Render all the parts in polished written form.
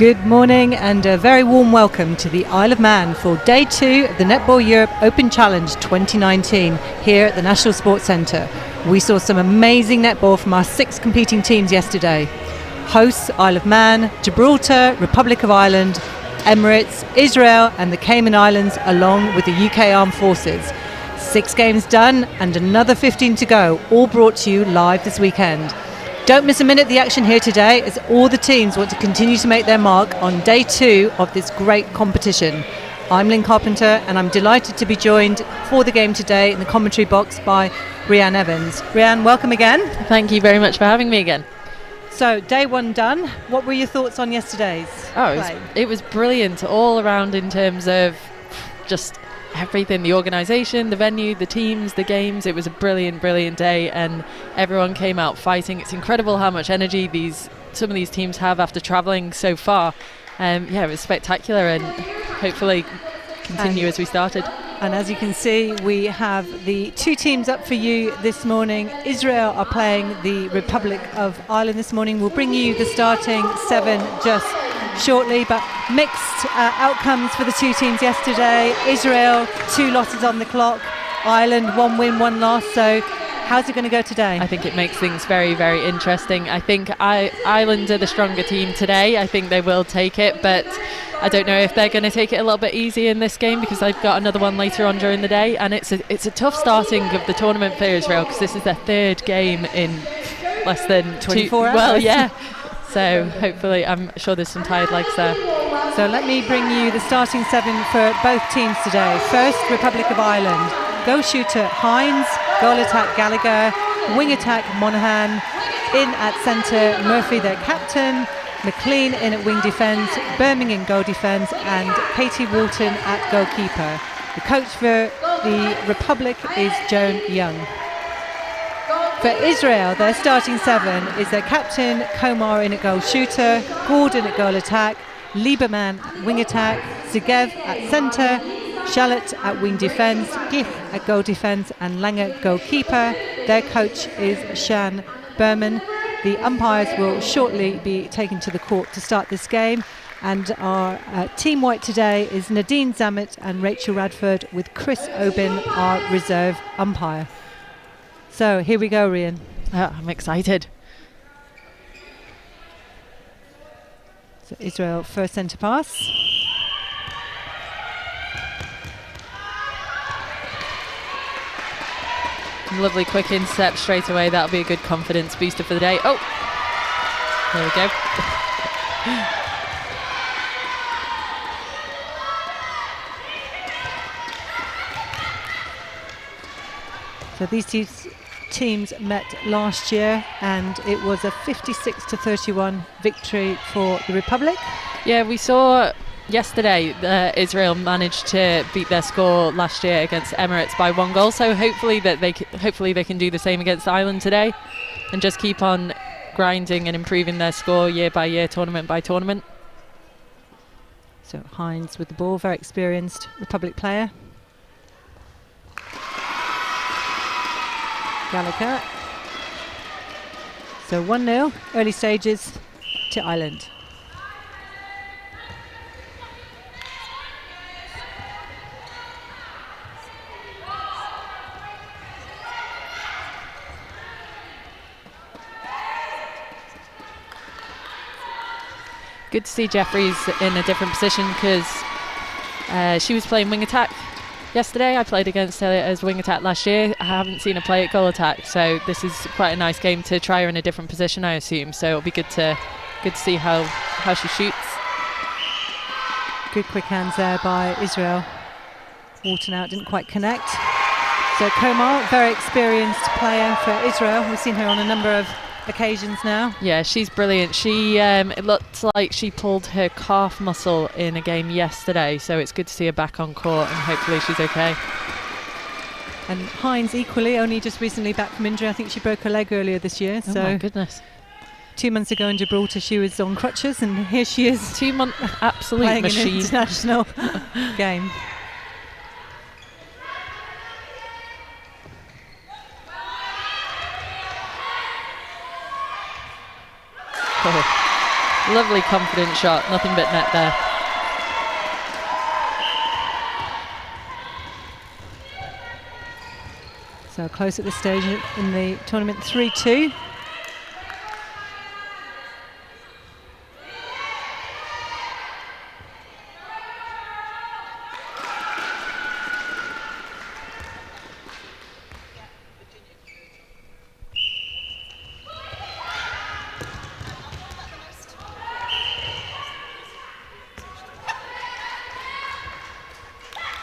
Good morning and a very warm welcome to the Isle of Man for Day 2 of the Netball Europe Open Challenge 2019 here at the National Sports Centre. We saw some amazing netball from our 6 competing teams yesterday. Hosts Isle of Man, Gibraltar, Republic of Ireland, Emirates, Israel and the Cayman Islands, along with the UK Armed Forces. 6 games done and another 15 to go, all brought to you live this weekend. Don't miss a minute of the action here today, as all the teams want to continue to make their mark on Day 2 of this great competition. I'm Lynn Carpenter and I'm delighted to be joined for the game today in the commentary box by Rhiann Evans. Rhiann, welcome again. Thank you very much for having me again. So, Day 1 done. What were your thoughts on yesterday's play? It was brilliant all around in terms of just everything, the organisation, the venue, the teams, the games. It was a brilliant day and everyone came out fighting. It's incredible how much energy some of these teams have after travelling so far. It was spectacular and hopefully continue as we started. And as you can see, we have the 2 teams up for you this morning. Israel are playing the Republic of Ireland this morning. We'll bring you the starting 7 just shortly, but mixed outcomes for the 2 teams yesterday. Israel, 2 losses on the clock. Ireland, 1 win, 1 loss. So how's it going to go today? I think it makes things very, very interesting. I think Ireland are the stronger team today. I think they will take it, but I don't know if they're going to take it a little bit easy in this game because they've got another one later on during the day, and it's a tough starting of the tournament for Israel because this is their 3rd game in less than 24 hours. Well, yeah. So hopefully, I'm sure there's some tired legs there. So let me bring you the starting 7 for both teams today. First, Republic of Ireland. Goal shooter Hines, goal attack Gallagher, wing attack Monaghan, in at centre Murphy, their captain, McLean in at wing defence, Birmingham goal defence and Katie Walton at goalkeeper. The coach for the Republic is Joan Young. For Israel, their starting 7 is their captain Komar in at goal shooter, Gordon at goal attack, Lieberman at wing attack, Zegev at centre, Shalit at wing defence, Gif at goal defence and Langer goalkeeper. Their coach is Shan Berman. The umpires will shortly be taken to the court to start this game, and our team white today is Nadine Zammit and Rachel Radford, with Chris Obin, our reserve umpire. So here we go, Rhiann. I'm excited. So Israel first centre pass. Lovely quick intercept straight away. That'll be a good confidence booster for the day. Oh, there we go. So these 2 teams met last year and it was a 56-31 victory for the Republic. Yeah, we saw yesterday Israel managed to beat their score last year against Emirates by 1 goal, so hopefully they can do the same against Ireland today and just keep on grinding and improving their score year by year, tournament by tournament. So Hines with the ball, very experienced Republic player. Gallagher. So 1-0, early stages to Ireland. Good to see Jeffries in a different position because she was playing wing attack yesterday. I played against her as wing attack last year. I haven't seen her play at goal attack, so this is quite a nice game to try her in a different position, I assume. So it'll be good to see how she shoots. Good quick hands there by Israel. Walton out, didn't quite connect. So Komar, very experienced player for Israel. We've seen her on a number of occasions now. Yeah, she's brilliant. She it looked like she pulled her calf muscle in a game yesterday, so it's good to see her back on court and hopefully she's okay. And Hines equally, only just recently back from injury. I think she broke her leg earlier this year. Oh, so my goodness. 2 months ago in Gibraltar she was on crutches and here she is. 2 month absolute playing machine. an international game. Oh. Lovely confident shot, nothing but net there. So close at this stage in the tournament, 3-2.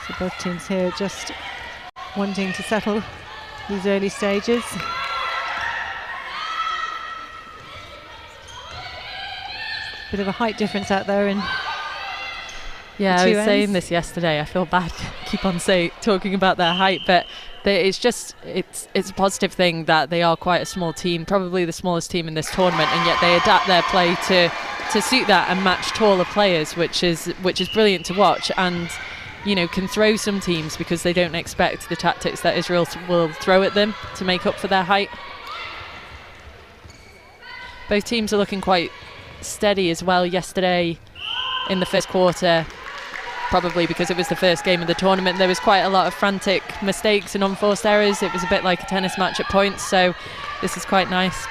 So both teams here just wanting to settle these early stages. Bit of a height difference out there in yeah, I was ends. saying this yesterday. I feel bad keep on talking about their height, but it's a positive thing that they are quite a small team, probably the smallest team in this tournament, and yet they adapt their play to suit that and match taller players, which is brilliant to watch, and you know, can throw some teams because they don't expect the tactics that Israel will throw at them to make up for their height. Both teams are looking quite steady as well. Yesterday in the first quarter, probably because it was the first game of the tournament, there was quite a lot of frantic mistakes and unforced errors. It was a bit like a tennis match at points, so this is quite nice.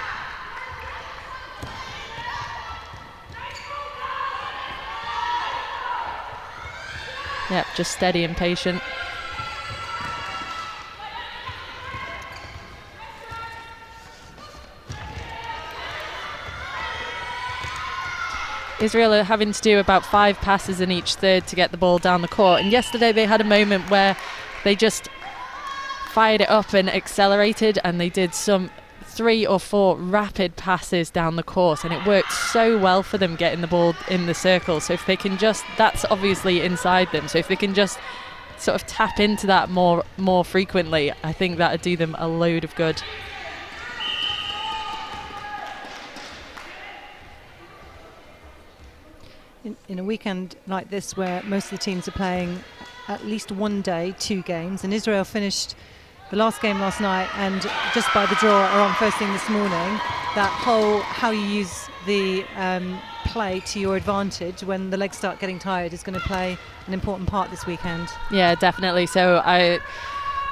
Yep, just steady and patient. Israel are having to do about 5 passes in each third to get the ball down the court, and yesterday they had a moment where they just fired it up and accelerated, and they did some 3 or 4 rapid passes down the court, and it worked so well for them getting the ball in the circle. So if they can just, that's obviously inside them, so if they can just sort of tap into that more frequently, I think that would do them a load of good. In a weekend like this where most of the teams are playing at least one day, 2 games, and Israel finished the last game last night and just by the draw are on first thing this morning, that whole how you use the play to your advantage when the legs start getting tired is going to play an important part this weekend. Yeah, definitely. So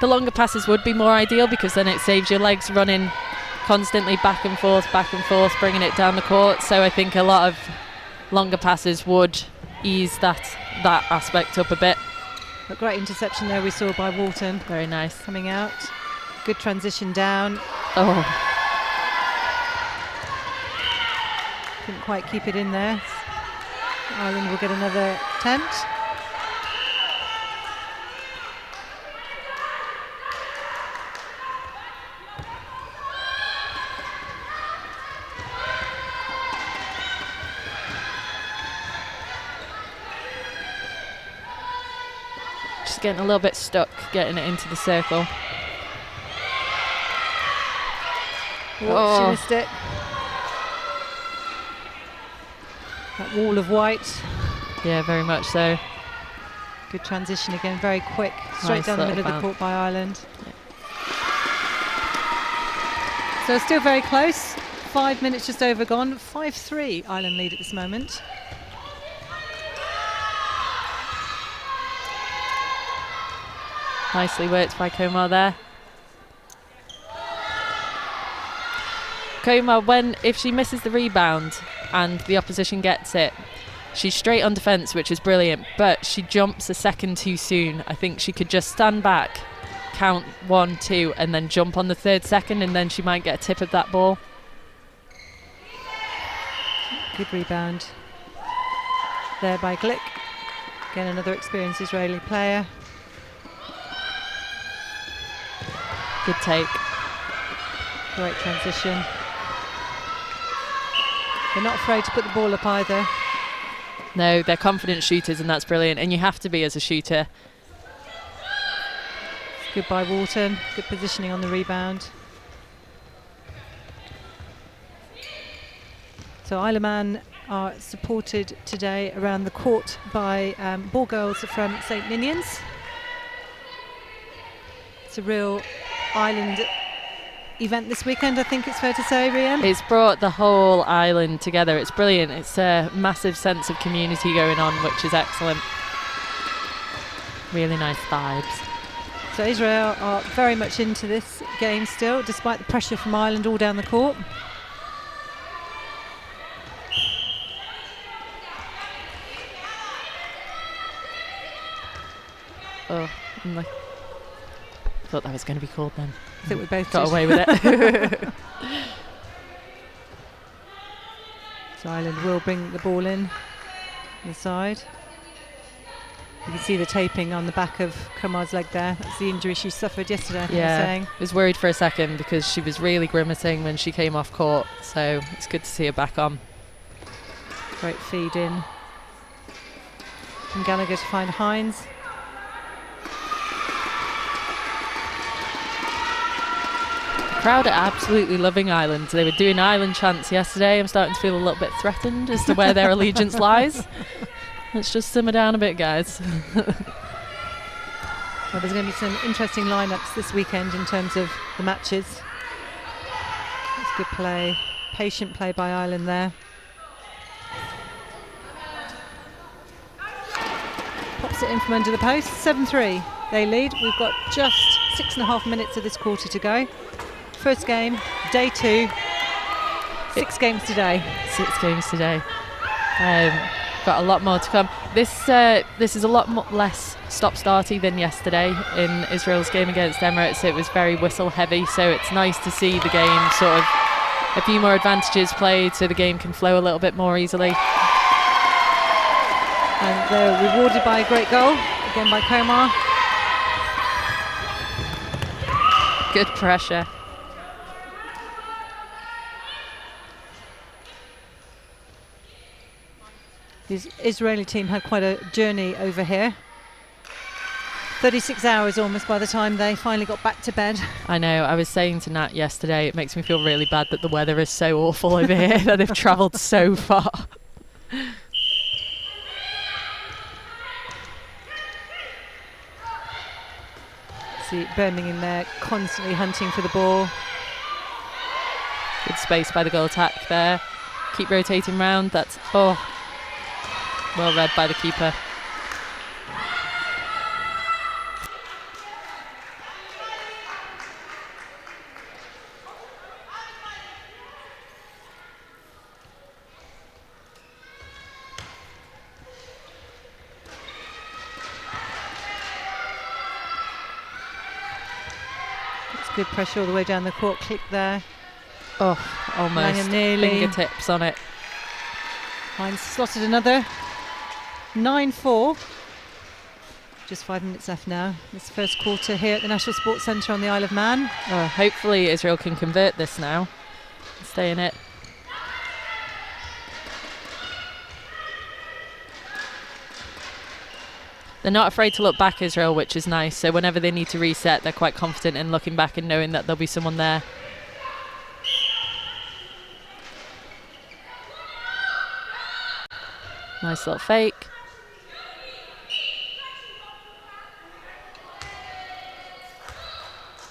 the longer passes would be more ideal because then it saves your legs running constantly back and forth, bringing it down the court. So I think a lot of longer passes would ease that aspect up a bit. A great interception there we saw by Walton. Very nice. Coming out. Good transition down. Oh. Couldn't quite keep it in there. Ireland will get another attempt. Just getting a little bit stuck getting it into the circle. Oh, she missed it. That wall of white. Yeah, very much so. Good transition again, very quick. Straight Nice down the middle little of the court by Ireland. Yeah. So still very close. 5 minutes just over gone. 5-3 Ireland lead at this moment. Nicely worked by Komar there. Komar, if she misses the rebound and the opposition gets it, she's straight on defence, which is brilliant, but she jumps a second too soon. I think she could just stand back, count 1, 2, and then jump on the 3rd second, and then she might get a tip of that ball. Good rebound there by Glick. Again, another experienced Israeli player. Good take. Great transition. They're not afraid to put the ball up either. No, they're confident shooters, and that's brilliant, and you have to be as a shooter. Good by Walton. Good positioning on the rebound. So Isle of Man are supported today around the court by ball girls from St Ninians. It's a real island event this weekend, I think it's fair to say, Rian. It's brought the whole island together. It's brilliant. It's a massive sense of community going on, which is excellent. Really nice vibes. So Israel are very much into this game still, despite the pressure from Ireland all down the court. Oh, I thought that was going to be called then. I think we both got did. away with it. So Ireland will bring the ball in the side. You can see the taping on the back of Kamar's leg there. That's the injury she suffered yesterday, I think Yeah, you're saying. I was worried for a second because she was really grimacing when she came off court. So it's good to see her back on. Great feed in. And Gallagher to find Hines. The crowd are absolutely loving Ireland. They were doing Ireland chants yesterday. I'm starting to feel a little bit threatened as to where their allegiance lies. Let's just simmer down a bit, guys. Well, there's going to be some interesting lineups this weekend in terms of the matches. It's good play, patient play by Ireland there. Pops it in from under the post, 7-3. They lead. We've got just 6.5 minutes of this quarter to go. First game, day 2. 6 games today. 6 games today. Got a lot more to come. This is a lot less stop-starty than yesterday in Israel's game against Emirates. It was very whistle-heavy, so it's nice to see the game sort of a few more advantages played so the game can flow a little bit more easily. And they're rewarded by a great goal, again by Komar. Good pressure. The Israeli team had quite a journey over here. 36 hours almost by the time they finally got back to bed. I know, I was saying to Nat yesterday, it makes me feel really bad that the weather is so awful over here, that they've travelled so far. See Birmingham there constantly hunting for the ball. Good space by the goal attack there. Keep rotating round, that's, well read by the keeper. It's good pressure all the way down the court. Click there. Oh, almost. Langham nearly. Fingertips on it. Hines slotted another. 9-4. Just 5 minutes left now. This first quarter here at the National Sports Centre on the Isle of Man. Hopefully Israel can convert this now and stay in it. They're not afraid to look back, Israel, which is nice. So whenever they need to reset, they're quite confident in looking back and knowing that there'll be someone there. Nice little fake.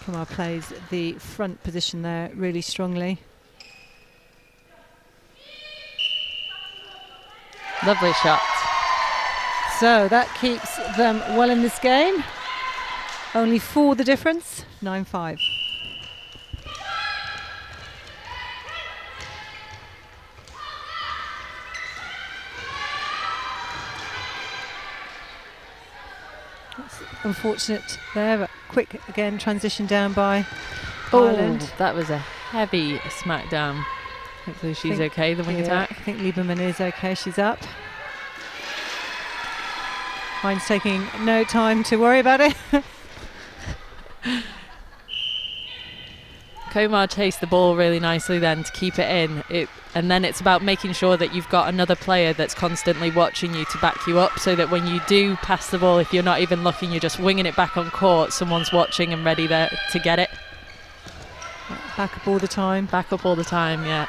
Kamar plays the front position there really strongly. Lovely shot. So that keeps them well in this game. Only 4 the difference. 9-5. Unfortunate there, but quick again transition down by Ireland. That was a heavy smackdown. Hopefully she's okay, the wing attack. I think Lieberman is okay, she's up. Hines taking no time to worry about it. Komar chased the ball really nicely then to keep it in. And then it's about making sure that you've got another player that's constantly watching you to back you up, so that when you do pass the ball, if you're not even looking, you're just winging it back on court, someone's watching and ready there to get it. Back up all the time. Back up all the time, yeah.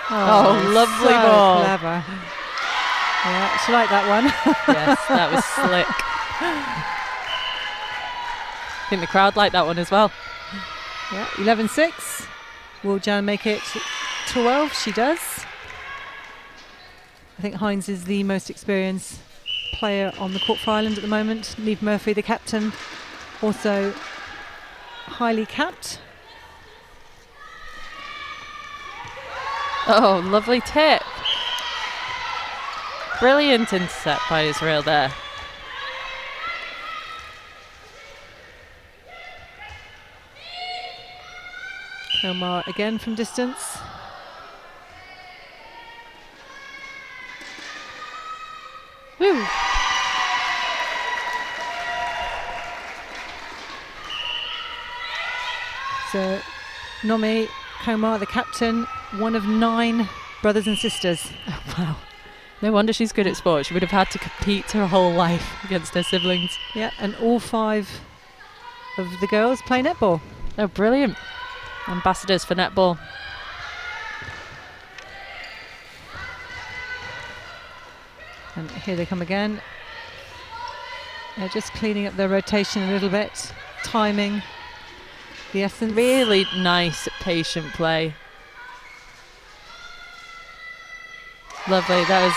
Oh, lovely so ball. Clever. Yeah, she liked that one. Yes, that was slick. I think the crowd liked that one as well. Yeah, 11-6. Will Jan make it 12? She does. I think Hines is the most experienced player on the court for Ireland at the moment. Niamh Murphy, the captain, also highly capped. Oh, lovely tip. Brilliant intercept by Israel there. Komar again from distance. Woo! So Nomi Komar, the captain, one of 9 brothers and sisters. Oh, wow. No wonder she's good at sport. She would have had to compete her whole life against her siblings. Yeah, and all 5 of the girls play netball. Oh, brilliant. Ambassadors for netball. And here they come again. They're just cleaning up their rotation a little bit, timing the essence. Really nice, patient play. Lovely. That was.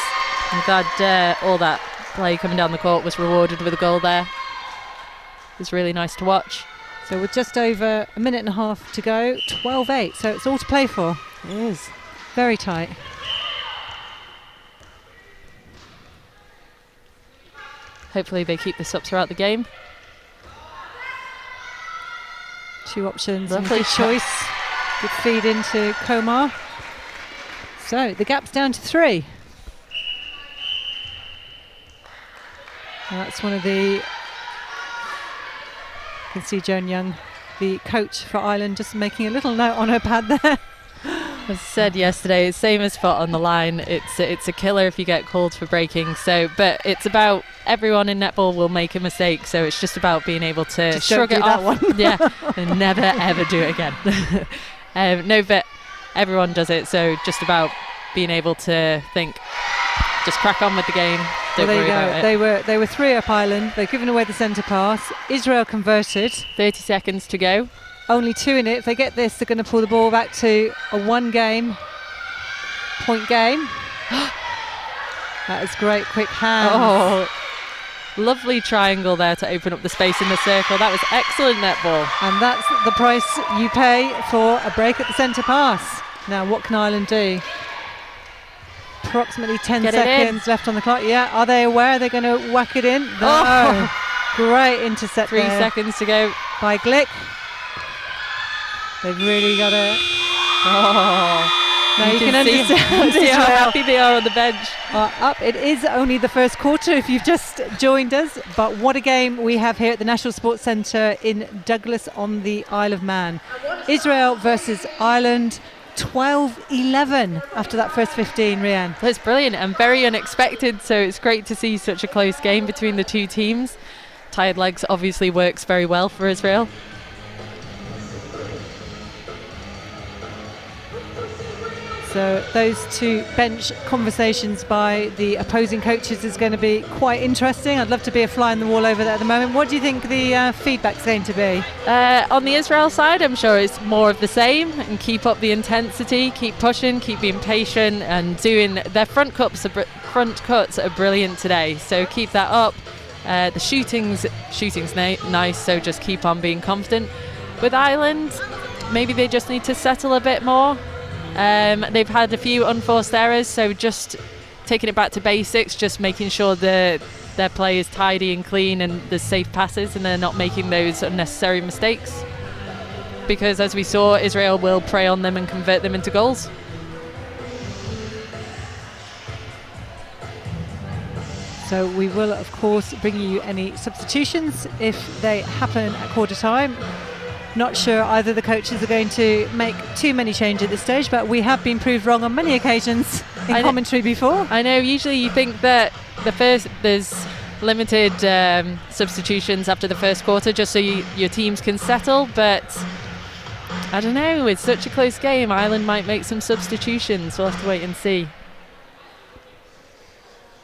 I'm glad all that play coming down the court was rewarded with a goal there. It was really nice to watch. So with just over a minute and a half to go, 12-8. So it's all to play for. It is. Very tight. Hopefully they keep this up throughout the game. 2 options. Lovely Good choice. Good feed into Komar. So the gap's down to 3. And that's one of the... You can see Joan Young, the coach for Ireland, just making a little note on her pad there. As I said yesterday, it's same as spot on the line. It's a killer if you get called for breaking. So, but it's about everyone in netball will make a mistake. So it's just about being able to just shrug it off. One. Yeah, and never ever do it again. No, but everyone does it. So just about being able to think, just crack on with the game. Don't worry about it. They were 3 up Ireland. They've given away the centre pass. Israel converted. 30 seconds to go. Only 2 in it. If they get this, they're going to pull the ball back to a 1-game point game. That is great, quick hands. Oh, lovely triangle there to open up the space in the circle. That was excellent netball. And that's the price you pay for a break at the centre pass. Now, what can Ireland do? Approximately 10 seconds left on the clock. Yeah, are they aware they're going to whack it in? No. Great intercept 3 seconds to go. By Glick. They've really got it. Oh, now you can understand see how happy they are on the bench. Up. It is only the first quarter if you've just joined us, but what a game we have here at the National Sports Centre in Douglas on the Isle of Man. Israel versus Ireland. 12-11 after that first 15, Rianne. That's brilliant and very unexpected, so it's great to see such a close game between the 2 teams. Tired legs obviously works very well for Israel. So those 2 bench conversations by the opposing coaches is going to be quite interesting. I'd love to be a fly on the wall over there at the moment. What do you think the feedback's going to be? On the Israel side, I'm sure it's more of the same, and keep up the intensity, keep pushing, keep being patient, and doing their front cuts are brilliant today. So keep that up. The shooting's nice, so just keep on being confident. With Ireland, maybe they just need to settle a bit more. They've had a few unforced errors, so just taking it back to basics, just making sure their play is tidy and clean and there's safe passes and they're not making those unnecessary mistakes. Because as we saw, Israel will prey on them and convert them into goals. So we will, of course, bring you any substitutions if they happen at quarter time. Not sure either the coaches are going to make too many changes at this stage, but we have been proved wrong on many occasions in commentary before. I know, usually you think that there's limited substitutions after the first quarter just so your teams can settle, but I don't know, it's such a close game. Ireland might make some substitutions. We'll have to wait and see.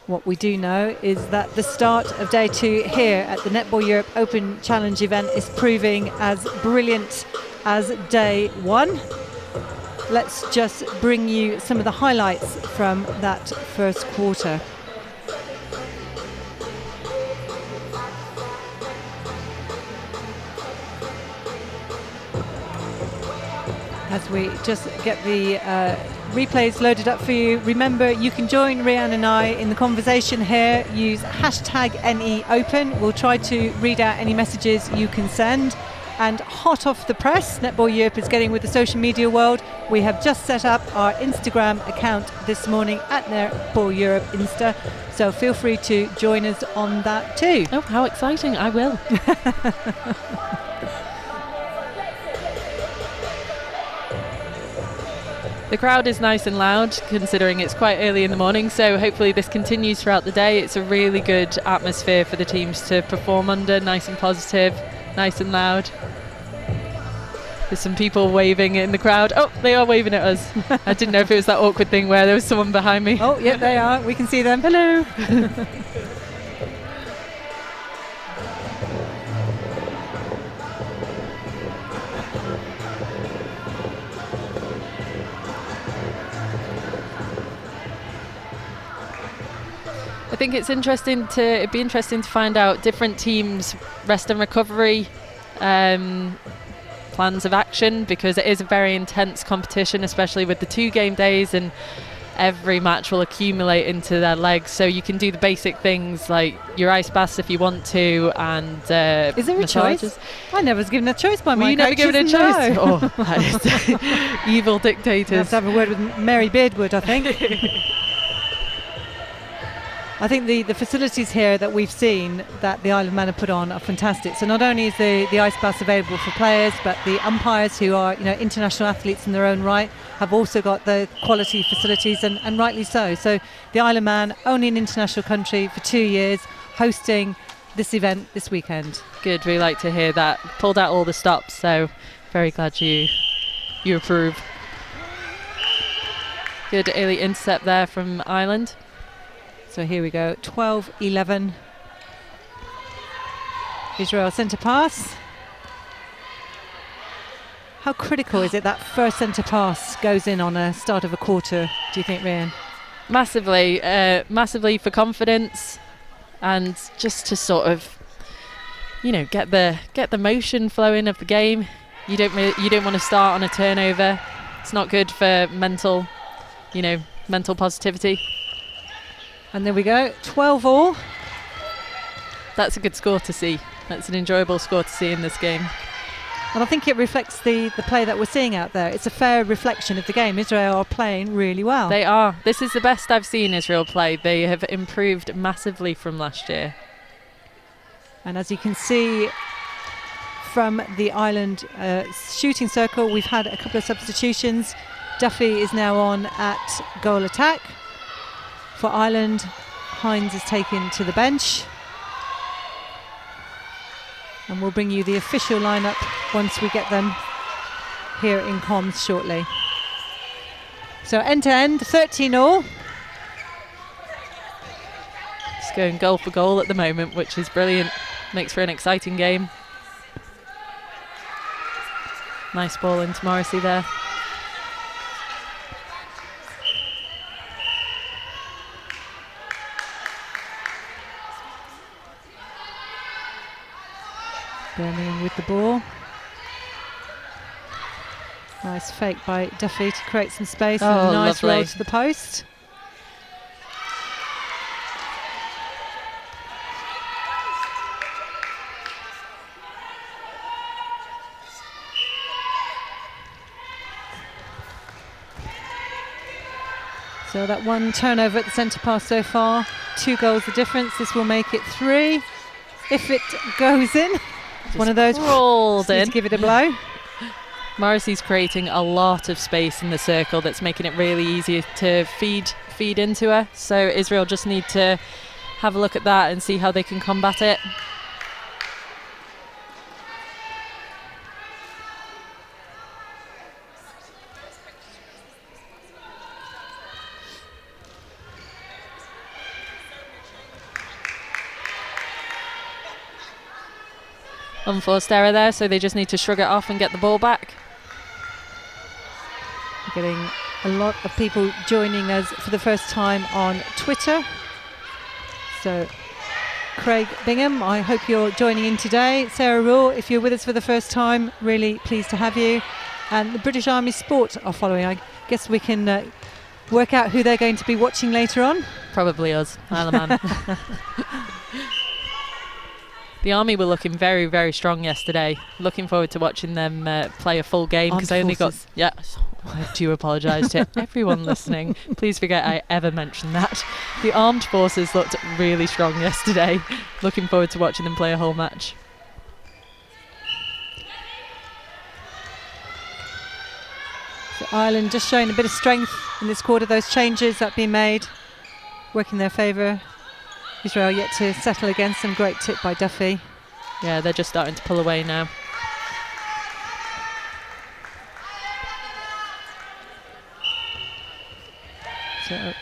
What we do know is that the start of day 2 here at the Netball Europe Open Challenge event is proving as brilliant as day 1. Let's just bring you some of the highlights from that first quarter. As we just get the replays loaded up for you. Remember, you can join Rianne and I in the conversation here. Use hashtag #NEOpen. We'll try to read out any messages you can send. And hot off the press, Netball Europe is getting with the social media world. We have just set up our Instagram account this morning at Netball Europe Insta. So feel free to join us on that too. Oh, how exciting. I will. The crowd is nice and loud, considering it's quite early in the morning, so hopefully this continues throughout the day. It's a really good atmosphere for the teams to perform under, nice and positive, nice and loud. There's some people waving in the crowd. Oh, they are waving at us. I didn't know if it was that awkward thing where there was someone behind me. Oh, yeah, they are. We can see them. Hello. I think it'd be interesting to find out different teams' rest and recovery plans of action, because it is a very intense competition, especially with the 2 game days, and every match will accumulate into their legs. So you can do the basic things like your ice baths if you want to, and is there massages. A choice? I never was given a choice by my you never given a choice? No. Oh, that is evil dictators. You have to have a word with Mary Beardwood, I think. I think the facilities here that we've seen that the Isle of Man have put on are fantastic. So not only is the ice baths available for players, but the umpires, who are international athletes in their own right, have also got the quality facilities, and rightly so. So the Isle of Man, only an international country for 2 years, hosting this event this weekend. Good, we like to hear that. Pulled out all the stops, so very glad you approve. Good early intercept there from Ireland. So here we go, 12-11. Israel centre pass. How critical is it that first centre pass goes in on a start of a quarter, do you think, Rian? Massively for confidence, and just to sort of, get the motion flowing of the game. You don't want to start on a turnover. It's not good for mental positivity. And there we go, 12-all. That's a good score to see. That's an enjoyable score to see in this game. And I think it reflects the play that we're seeing out there. It's a fair reflection of the game. Israel are playing really well. They are. This is the best I've seen Israel play. They have improved massively from last year. And as you can see from the Ireland shooting circle, we've had a couple of substitutions. Duffy is now on at goal attack. For Ireland, Hines is taken to the bench. And we'll bring you the official lineup once we get them here in comms shortly. So end to end, 13-all. It's going goal for goal at the moment, which is brilliant. Makes for an exciting game. Nice ball into Morrissey there. Birmingham with the ball. Nice fake by Duffy to create some space, and a nice roll to the post. So that one turnover at the centre pass so far, 2 goals the difference. This will make it 3 if it goes in. One of those rolled in. To give it a blow. Morrissey's creating a lot of space in the circle that's making it really easy to feed into her. So Israel just need to have a look at that and see how they can combat it. Unforced error there, so they just need to shrug it off and get the ball back. We're getting a lot of people joining us for the first time on Twitter. So Craig Bingham, I hope you're joining in today. Sarah Raw, if you're with us for the first time, really pleased to have you. And the British Army Sport are following. I guess we can work out who they're going to be watching later on. Probably us, Isle of Man. The Army were looking very, very strong yesterday. Looking forward to watching them play a full game, because I only got... Yeah, I do apologise to everyone listening. Please forget I ever mentioned that. The armed forces looked really strong yesterday. Looking forward to watching them play a whole match. So Ireland just showing a bit of strength in this quarter. Those changes that have been made work in their favour. Israel yet to settle against them. Great tip by Duffy. Yeah, they're just starting to pull away now. So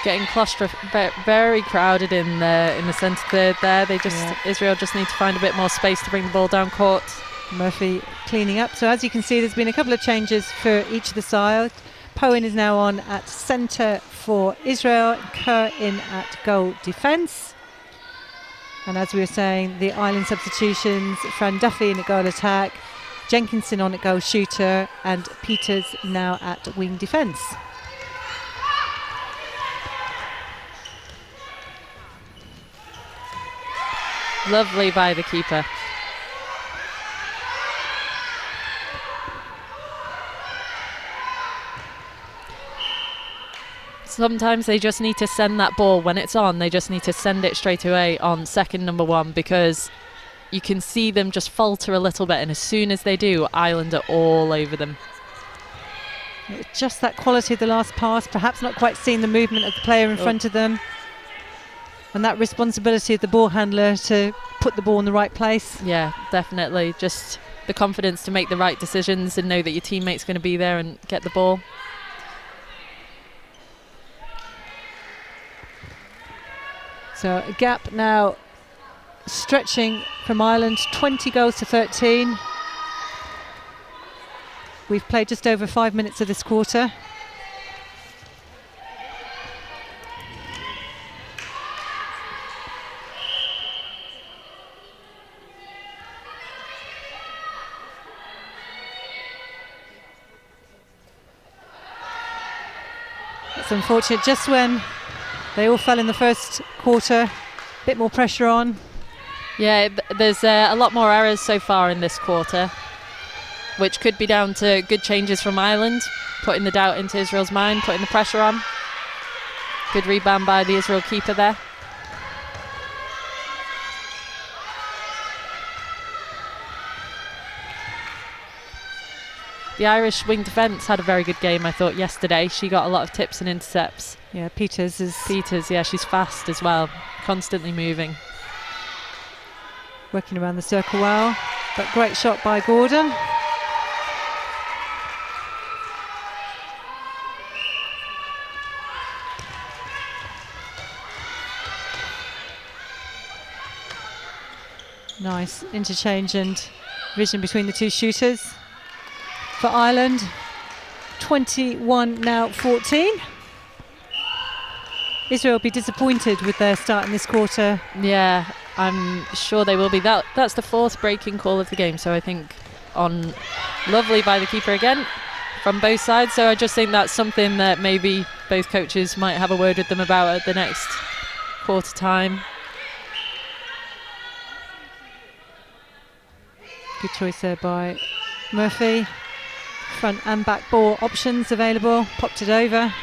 getting very crowded in the centre third there. They just Israel just need to find a bit more space to bring the ball down court. Murphy cleaning up. So as you can see, there's been a couple of changes for each of the sides. Poen is now on at centre for Israel, Kerr in at goal defence. And as we were saying, the Ireland substitutions, Fran Duffy in at goal attack, Jenkinson on at goal shooter, and Peters now at wing defence. Lovely by the keeper. Sometimes they just need to send that ball when it's on. They just need to send it straight away on second number one, because you can see them just falter a little bit, and as soon as they do, Ireland are all over them. Just that quality of the last pass, perhaps not quite seeing the movement of the player in front of them, and that responsibility of the ball handler to put the ball in the right place. Yeah, definitely. Just the confidence to make the right decisions and know that your teammate's going to be there and get the ball. So a gap now stretching from Ireland, 20 goals to 13. We've played just over 5 minutes of this quarter. It's unfortunate, just when they all fell in the first quarter, a bit more pressure on. Yeah, there's a lot more errors so far in this quarter, which could be down to good changes from Ireland, putting the doubt into Israel's mind, putting the pressure on. Good rebound by the Israel keeper there. The Irish wing defence had a very good game, I thought, yesterday. She got a lot of tips and intercepts. Yeah, Peters, yeah, she's fast as well, constantly moving. Working around the circle well, but great shot by Gordon. Nice interchange and vision between the two shooters. For Ireland, 21 now 14. Israel will be disappointed with their start in this quarter. Yeah, I'm sure they will be. That's the fourth breaking call of the game, so I think on lovely by the keeper again from both sides. So I just think that's something that maybe both coaches might have a word with them about at the next quarter time. Good choice there by Murphy. Front and back ball options available. Popped it over.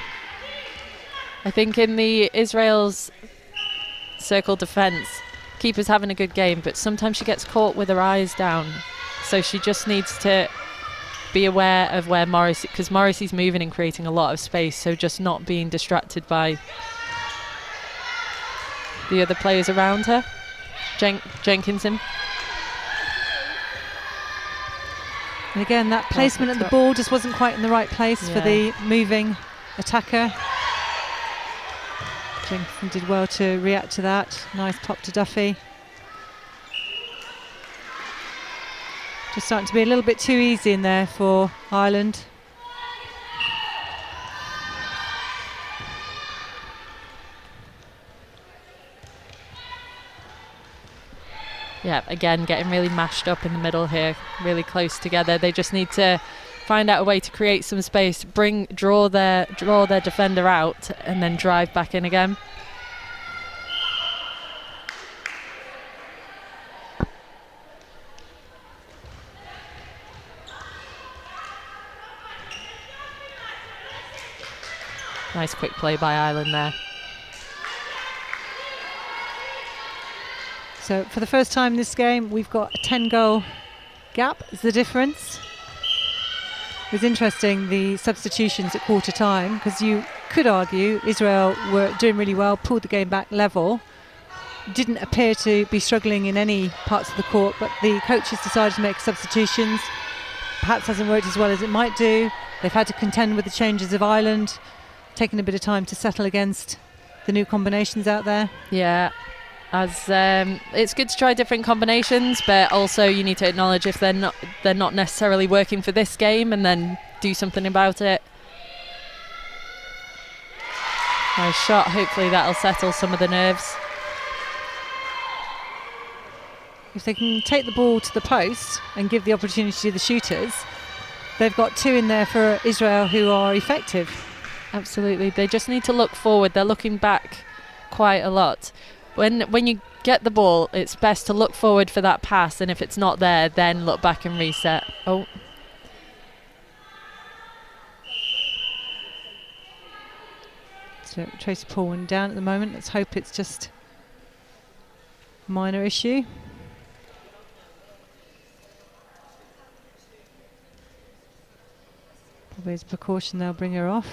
I think in the Israel's circle defence, keeper's having a good game, but sometimes she gets caught with her eyes down. So she just needs to be aware of where Morrissey, because Morrissey's moving and creating a lot of space, so just not being distracted by the other players around her. Jenkinson. And again, that placement of the ball just wasn't quite in the right place for the moving attacker. Jenkinson did well to react to that. Nice pop to Duffy. Just starting to be a little bit too easy in there for Ireland. Yeah, again, getting really mashed up in the middle here, really close together. They just need to find out a way to create some space, draw their defender out, and then drive back in again. Nice quick play by Ireland there. So for the first time in this game, we've got a 10-goal gap is the difference. It was interesting, the substitutions at quarter time, because you could argue Israel were doing really well, pulled the game back level, didn't appear to be struggling in any parts of the court, but the coaches decided to make substitutions. Perhaps hasn't worked as well as it might do. They've had to contend with the changes of Ireland, taking a bit of time to settle against the new combinations out there. Yeah. As it's good to try different combinations, but also you need to acknowledge if they're not necessarily working for this game, and then do something about it. Nice shot. Hopefully that'll settle some of the nerves. If they can take the ball to the post and give the opportunity to the shooters, they've got two in there for Israel who are effective. Absolutely. They just need to look forward. They're looking back quite a lot. When you get the ball, it's best to look forward for that pass, and if it's not there, then look back and reset. Oh. So Tracy Paulin down at the moment. Let's hope it's just a minor issue. Probably as a precaution they'll bring her off.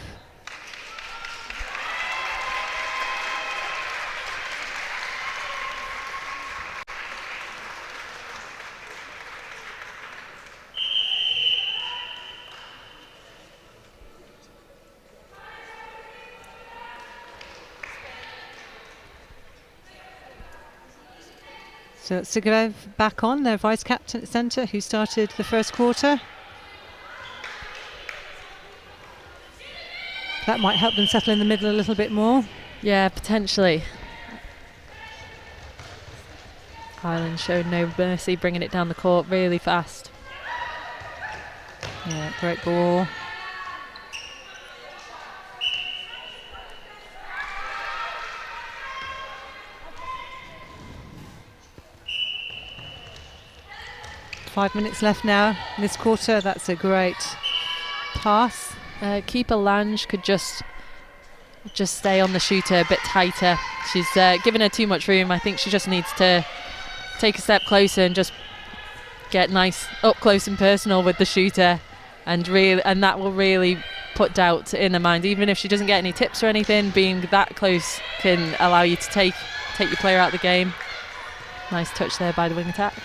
So Sigarev back on, their vice captain at centre, who started the first quarter. That might help them settle in the middle a little bit more. Yeah, potentially. Ireland showed no mercy, bringing it down the court really fast. Yeah, great ball. Five minutes left now in this quarter. That's a great pass. Keeper Lange could just stay on the shooter a bit tighter. She's given her too much room. I think she just needs to take a step closer and just get nice up close and personal with the shooter, and that will really put doubt in her mind. Even if she doesn't get any tips or anything, being that close can allow you to take your player out of the game. Nice touch there by the wing attack.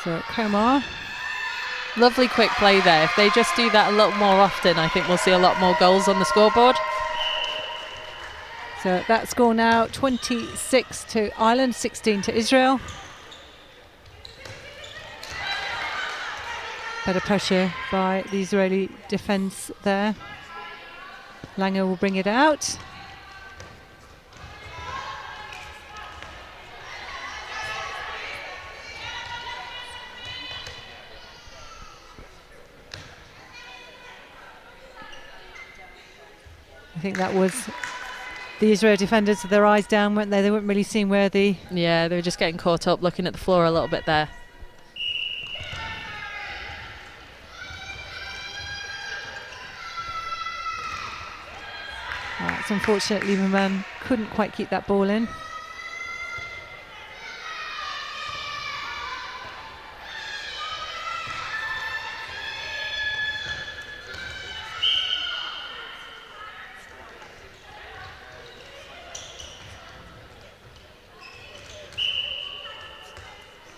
So Komar. Lovely quick play there. If they just do that a lot more often, I think we'll see a lot more goals on the scoreboard. So that score now 26 to Ireland, 16 to Israel. Better pressure by the Israeli defence there. Langer will bring it out. I think that was the Israel defenders with their eyes down, weren't they? They weren't really seeing where the... Yeah, they were just getting caught up, looking at the floor a little bit there. It's unfortunate Lieberman couldn't quite keep that ball in.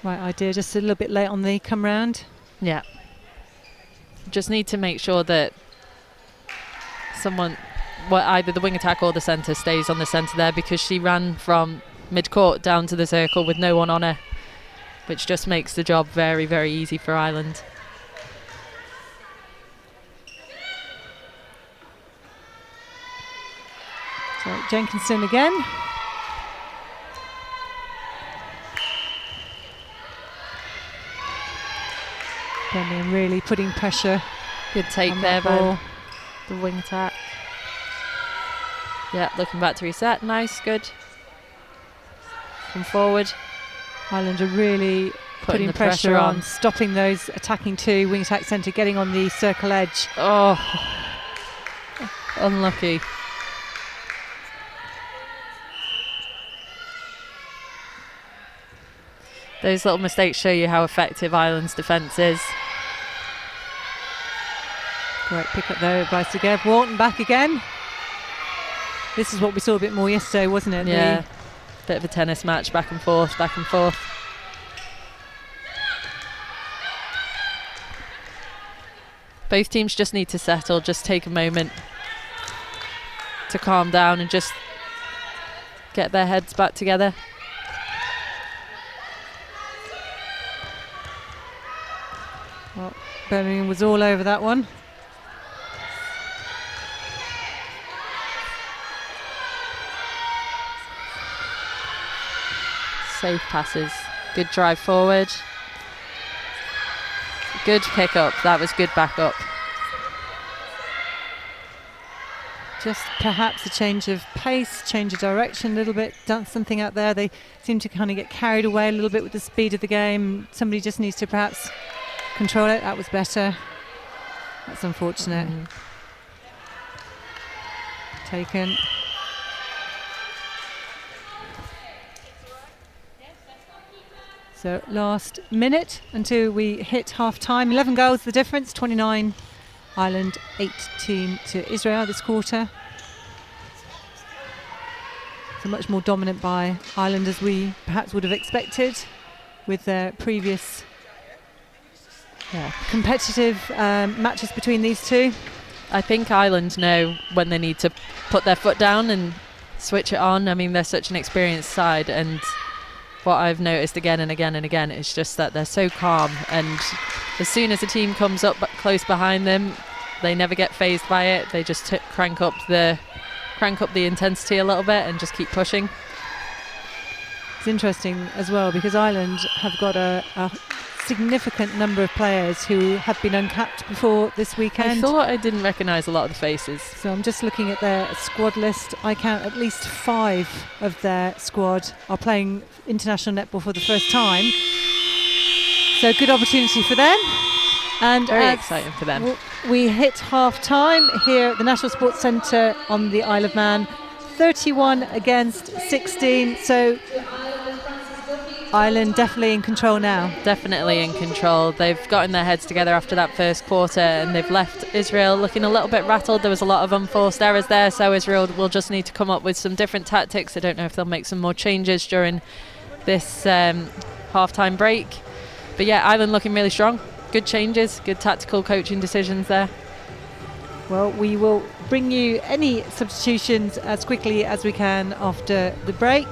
Right idea, just a little bit late on the come round. Yeah. Just need to make sure that either the wing attack or the centre stays on the centre there, because she ran from mid-court down to the circle with no one on her, which just makes the job very, very easy for Ireland. So Jenkinson again. Birmingham really putting pressure. Good take there by the wing attack. Yeah, looking back to reset. Nice, good. Come forward. Ireland are really putting pressure on, stopping those attacking two. Wing attack centre getting on the circle edge. Oh, unlucky. Those little mistakes show you how effective Ireland's defence is. Great pick up there by Segev. Wharton back again. This is what we saw a bit more yesterday, wasn't it? Yeah, bit of a tennis match, back and forth, back and forth. Both teams just need to settle, just take a moment to calm down and just get their heads back together. Well, Birmingham was all over that one. Safe passes, good drive forward. Good pick up, that was good backup. Just perhaps a change of pace, change of direction a little bit, done something out there. They seem to kind of get carried away a little bit with the speed of the game. Somebody just needs to perhaps control it. That was better. That's unfortunate. Taken. So last minute until we hit half time. 11 goals the difference, 29 Ireland, 18 to Israel this quarter. So much more dominant by Ireland as we perhaps would have expected with their previous competitive matches between these two. I think Ireland know when they need to put their foot down and switch it on. I mean, they're such an experienced side, and what I've noticed again and again and again is just that they're so calm, and as soon as a team comes up close behind them, they never get phased by it. They just crank up the intensity a little bit and just keep pushing. It's interesting as well because Ireland have got a significant number of players who have been uncapped before this weekend. I thought I didn't recognise a lot of the faces. So I'm just looking at their squad list. I count at least 5 of their squad are playing international netball for the first time. So good opportunity for them. And very exciting for them. We hit half time here at the National Sports Centre on the Isle of Man. 31 against 16. So Ireland definitely in control now. Definitely in control. They've gotten their heads together after that first quarter and they've left Israel looking a little bit rattled. There was a lot of unforced errors there, so Israel will just need to come up with some different tactics. I don't know if they'll make some more changes during this half-time break. But yeah, Ireland looking really strong. Good changes, good tactical coaching decisions there. Well, we will bring you any substitutions as quickly as we can after the break.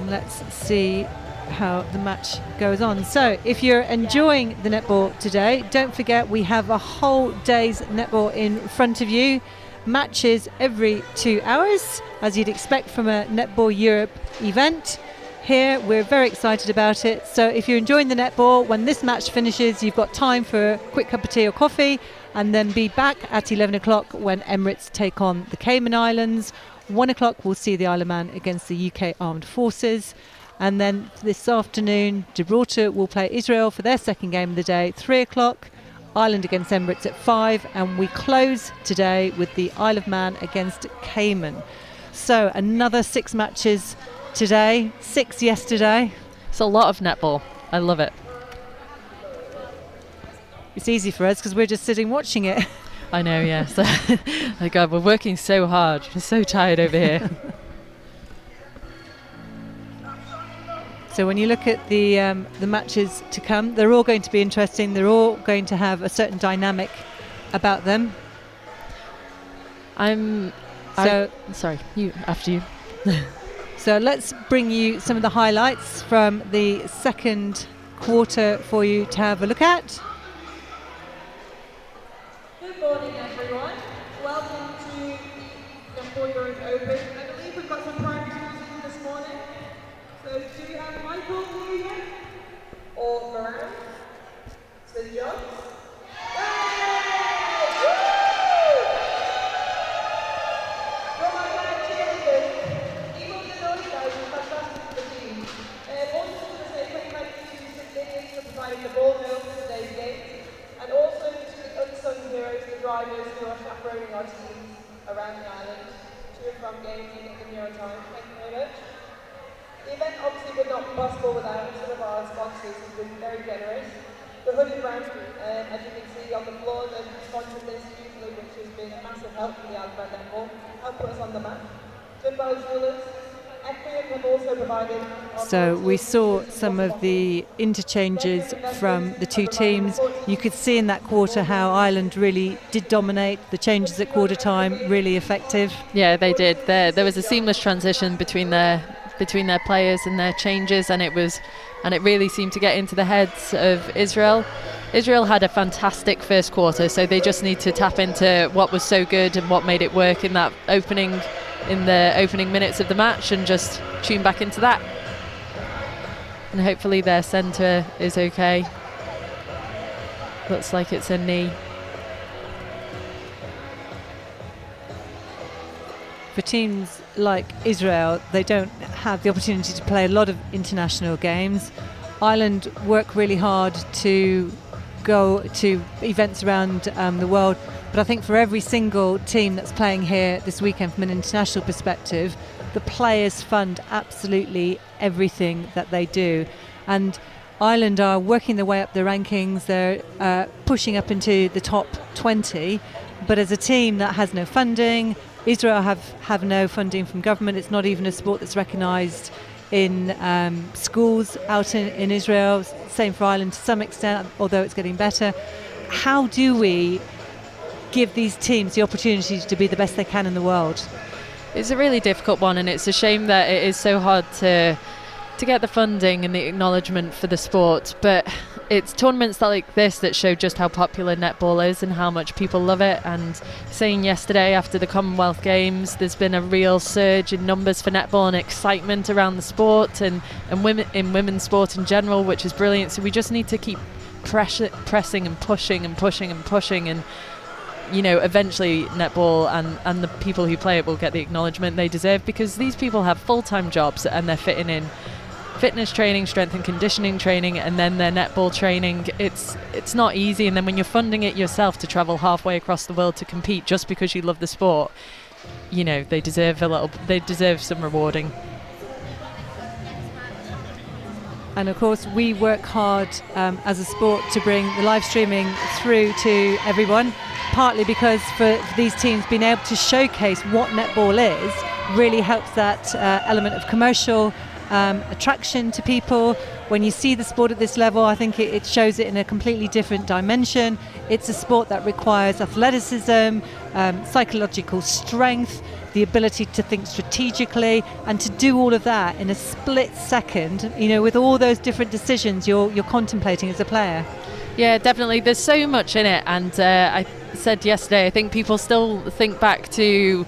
Let's see how the match goes on. So if you're enjoying the netball today, don't forget we have a whole day's netball in front of you. Matches every 2 hours, as you'd expect from a Netball Europe event. Here, we're very excited about it. So if you're enjoying the netball, when this match finishes, you've got time for a quick cup of tea or coffee, and then be back at 11 o'clock when Emirates take on the Cayman Islands. 1 o'clock we'll see the Isle of Man against the UK Armed Forces, and then this afternoon Gibraltar will play Israel for their second game of the day. 3 o'clock Ireland against Emirates at 5, and we close today with the Isle of Man against Cayman. So another 6 matches today, 6 yesterday. It's a lot of netball. I love it. It's easy for us because we're just sitting watching it. I know, yes. My God, we're working so hard. We're so tired over here. So when you look at the matches to come, they're all going to be interesting. They're all going to have a certain dynamic about them. Sorry, you after you. So let's bring you some of the highlights from the second quarter for you to have a look at. Good morning, everyone. Welcome to Netball Europe Open. I believe we've got some primary schools in this morning. So do you have Michael here yet? Or Moran? St. John's? The ball mill for today's games, and also to the unsung heroes, the drivers who are chaperoning our teams around the island to and from games in near time. Thank you very much. The event obviously would not be possible without some of our sponsors who've been very generous. The Hooded Brand, as you can see on the floor, they've sponsored this hugely, which has been a massive help for the Alpha Netball, help put us on the map. Netball Jewelers, have also provided. So we saw some of the interchanges from the two teams. You could see in that quarter how Ireland really did dominate. The changes at quarter time really effective. Yeah, they did. There was a seamless transition between their players and their changes, and it really seemed to get into the heads of Israel. Israel had a fantastic first quarter, so they just need to tap into what was so good and what made it work in the opening minutes of the match, and just tune back into that. And hopefully their centre is okay. Looks like it's a knee. For teams like Israel, they don't have the opportunity to play a lot of international games. Ireland work really hard to go to events around the world, but I think for every single team that's playing here this weekend from an international perspective, the players fund absolutely everything that they do. And Ireland are working their way up the rankings. They're pushing up into the top 20, but as a team that has no funding, Israel have no funding from government. It's not even a sport that's recognised in schools out in Israel. Same for Ireland to some extent, although it's getting better. How do we give these teams the opportunity to be the best they can in the world? It's a really difficult one, and it's a shame that it is so hard to get the funding and the acknowledgement for the sport. But it's tournaments like this that show just how popular netball is and how much people love it. And saying yesterday after the Commonwealth Games, there's been a real surge in numbers for netball and excitement around the sport and women's sport in general, which is brilliant. So we just need to keep pressing and pushing and pushing and pushing, and eventually netball and the people who play it will get the acknowledgement they deserve, because these people have full-time jobs and they're fitting in fitness training, strength and conditioning training, and then their netball training. It's not easy, and then when you're funding it yourself to travel halfway across the world to compete just because you love the sport, they deserve some rewarding. And of course we work hard as a sport to bring the live streaming through to everyone, partly because for these teams being able to showcase what netball is really helps that element of commercial attraction to people. When you see the sport at this level, I think it shows it in a completely different dimension. It's a sport that requires athleticism, psychological strength, the ability to think strategically, and to do all of that in a split second, with all those different decisions you're contemplating as a player. Yeah, definitely. There's so much in it, and I said yesterday, I think people still think back to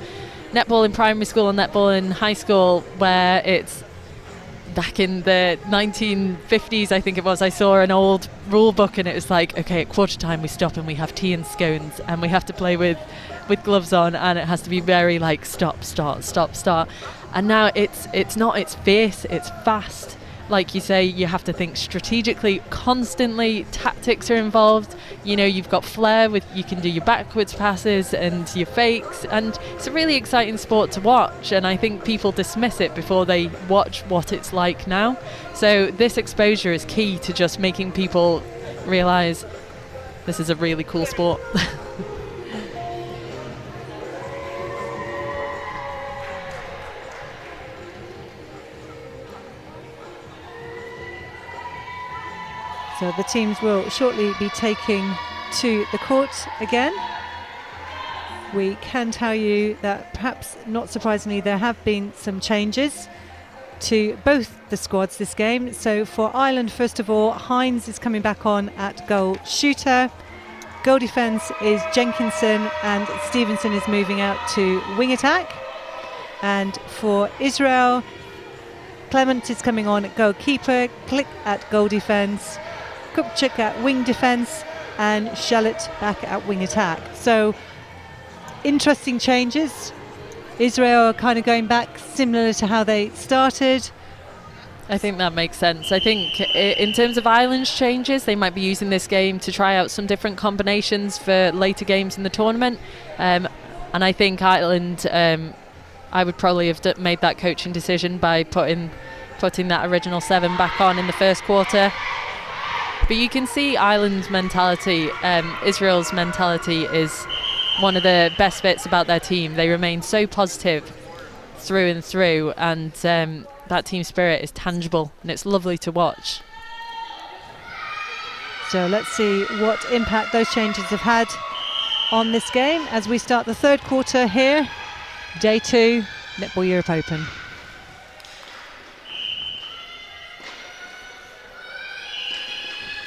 netball in primary school and netball in high school, where it's back in the 1950s, I think it was. I saw an old rule book, and it was like, okay, at quarter time we stop and we have tea and scones, and we have to play with gloves on, and it has to be very like stop, start, stop, start. And now it's not, it's fierce, it's fast. Like you say, you have to think strategically constantly. Tactics are involved. You've got flair you can do your backwards passes and your fakes, and it's a really exciting sport to watch, and I think people dismiss it before they watch what it's like now. So this exposure is key to just making people realise this is a really cool sport. So the teams will shortly be taking to the court again. we can tell you that perhaps not surprisingly there have been some changes to both the squads this game. So for Ireland, first of all, Hines is coming back on at goal shooter. Goal defence is Jenkinson, and Stevenson is moving out to wing attack. And for Israel, Clement is coming on at goalkeeper, Click at goal defence, Kupchak at wing defence, and Shallot back at wing attack. So interesting changes. Israel are kind of going back similar to how they started. I think that makes sense. I think in terms of Ireland's changes, they might be using this game to try out some different combinations for later games in the tournament. And I think Ireland, I would probably have made that coaching decision by putting that original 7 back on in the first quarter. But you can see Ireland's mentality, Israel's mentality is one of the best bits about their team. They remain so positive through and through, and that team spirit is tangible, and it's lovely to watch. So let's see what impact those changes have had on this game as we start the third quarter here, day 2, Netball Europe Open.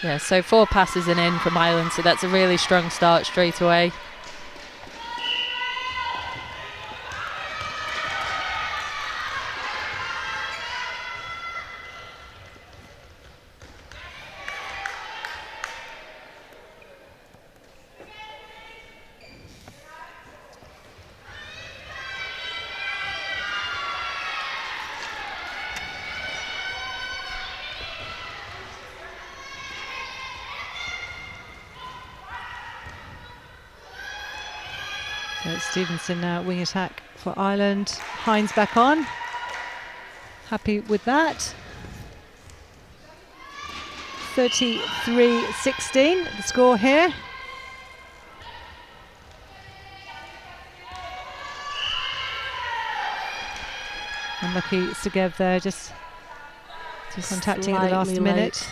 Yeah, so 4 passes and in from Ireland, so that's a really strong start straight away. So it's Stevenson now, wing attack for Ireland. Hines back on. Happy with that. 33-16, the score here. Unlucky Segev there, just contacting at the last minute.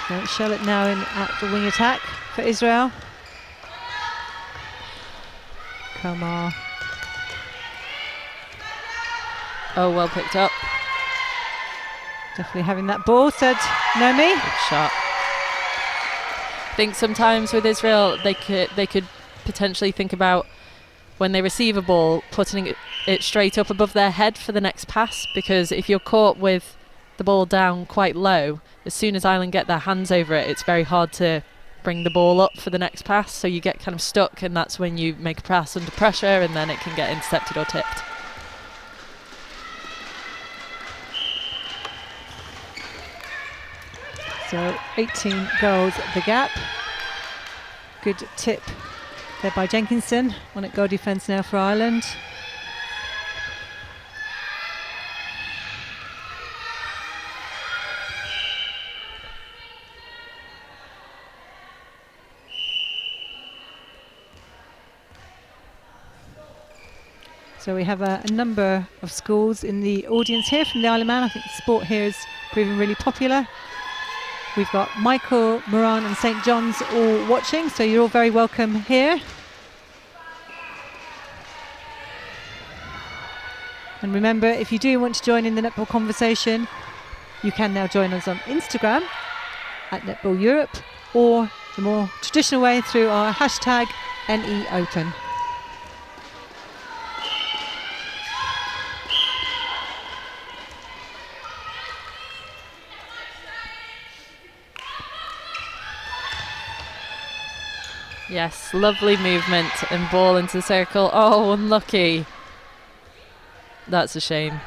So Charlotte now in at the wing attack for Israel. Kamar. Oh, well picked up. Definitely having that ball, said Nomi. Good shot. I think sometimes with Israel they could potentially think about when they receive a ball putting it straight up above their head for the next pass, because if you're caught with the ball down quite low, as soon as Ireland get their hands over it, it's very hard to bring the ball up for the next pass, so you get kind of stuck, and that's when you make a pass under pressure and then it can get intercepted or tipped. So 18 goals the gap. Good tip there by Jenkinson. On at goal defence now for Ireland. So we have a number of schools in the audience here from the Isle of Man. I think the sport here is proving really popular. We've got Michael, Moran and St John's all watching, so you're all very welcome here. And remember, if you do want to join in the netball conversation, you can now join us on Instagram at Netball Europe, or the more traditional way through our hashtag NEOpen. Yes, lovely movement and ball into the circle. Oh, unlucky. That's a shame.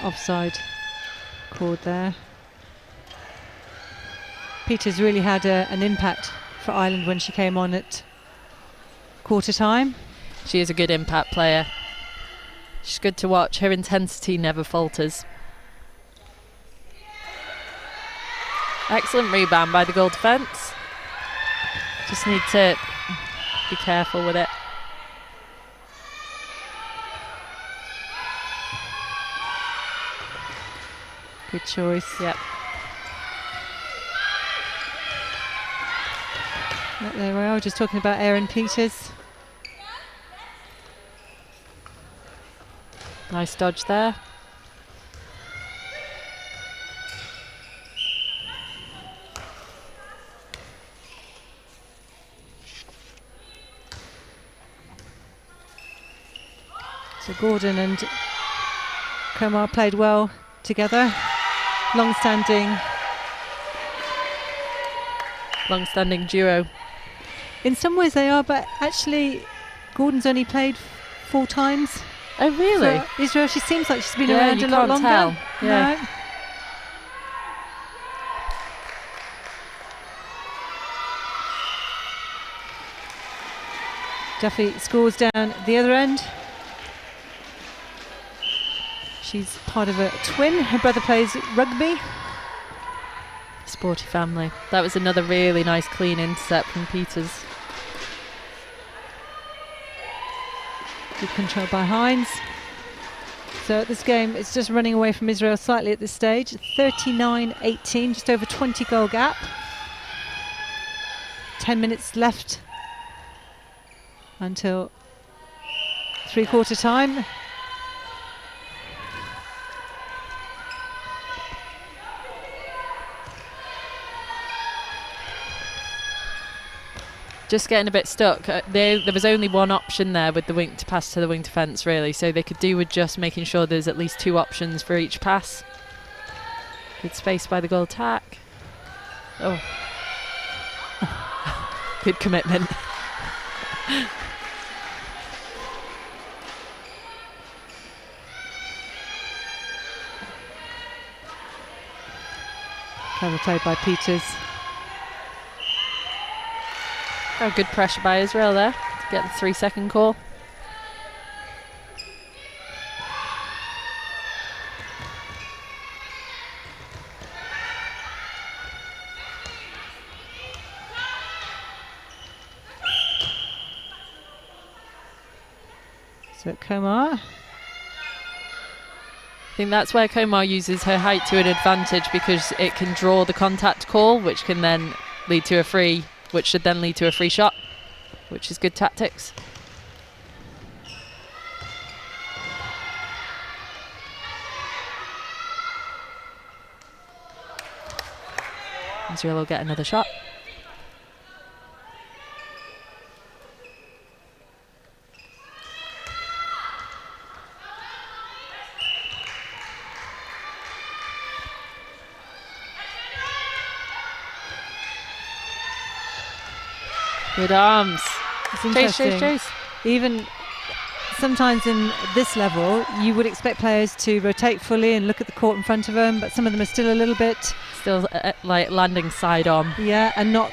Offside called there. Peters really had an impact for Ireland when she came on at quarter time. She is a good impact player. She's good to watch. Her intensity never falters. Excellent rebound by the goal defence. Just need to be careful with it. Good choice. Yep. There we are, just talking about Erin Peters. Nice dodge there. So Gordon and Komar played well together. Long-standing duo. In some ways they are, but actually Gordon's only played 4 times. Oh really? For Israel, she seems like she's been Yeah, around you a lot can't longer. tell. Yeah. No. Duffy scores down the other end. She's part of a twin. Her brother plays rugby. Sporty family. That was another really nice clean intercept from Peters. Good control by Hines. So this game is just running away from Israel slightly at this stage. 39-18, just over 20 goal gap. 10 minutes left until 3/4 time. Just getting a bit stuck. There was only one option there with the wing to pass to the wing defence, really, so they could do with just making sure there's at least 2 options for each pass. Good space by the goal attack. Oh. Good commitment. Clever play by Peters. Oh, good pressure by Israel there to get the 3-second call. So Komar. I think that's where Komar uses her height to an advantage, because it can draw the contact call, which can then lead to a free, which should then lead to a free shot, which is good tactics. Israel will get another shot. Good arms. It's interesting. Chase. Even sometimes in this level, you would expect players to rotate fully and look at the court in front of them, but some of them are still a little bit... Still like landing side on. Yeah, and not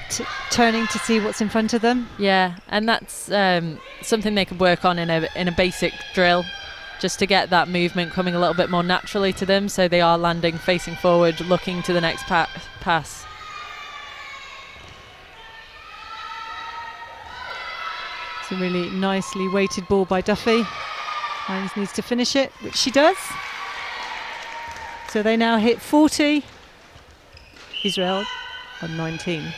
turning to see what's in front of them. Yeah, and that's something they could work on in a basic drill, just to get that movement coming a little bit more naturally to them, so they are landing facing forward, looking to the next pass. It's a really nicely weighted ball by Duffy. Hines needs to finish it, which she does. So they now hit 40. Israel on 19.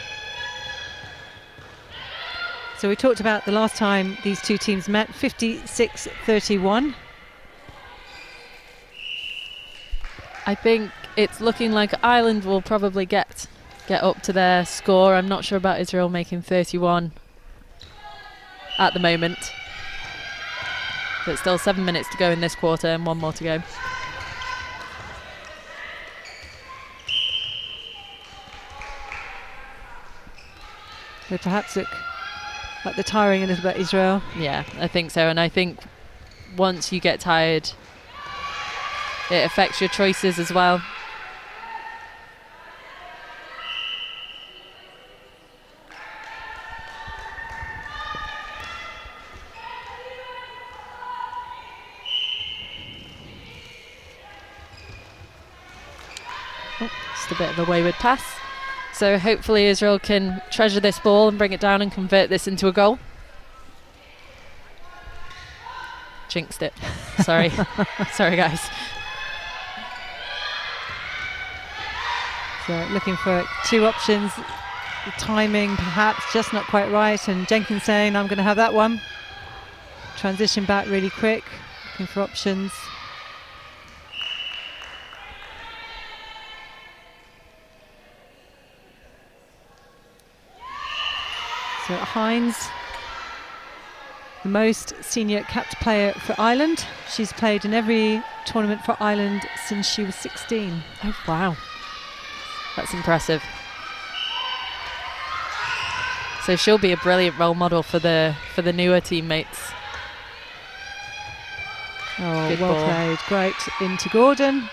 So we talked about the last time these two teams met, 56-31. I think it's looking like Ireland will probably get up to their score. I'm not sure about Israel making 31 at the moment. But still 7 minutes to go in this quarter and 1 more to go. They perhaps look like they're tiring a little bit, Israel. Yeah, I think so. And I think once you get tired, it affects your choices as well. Oh, just a bit of a wayward pass. So hopefully Israel can treasure this ball and bring it down and convert this into a goal. Jinxed it. Sorry. Sorry, guys. So looking for 2 options. The timing perhaps just not quite right, and Jenkins saying, I'm going to have that one. Transition back really quick, looking for options. So Hines, the most senior capped player for Ireland. She's played in every tournament for Ireland since she was 16. Oh, wow. That's impressive. So she'll be a brilliant role model for the newer teammates. Oh, Good well ball. played. Great into Gordon.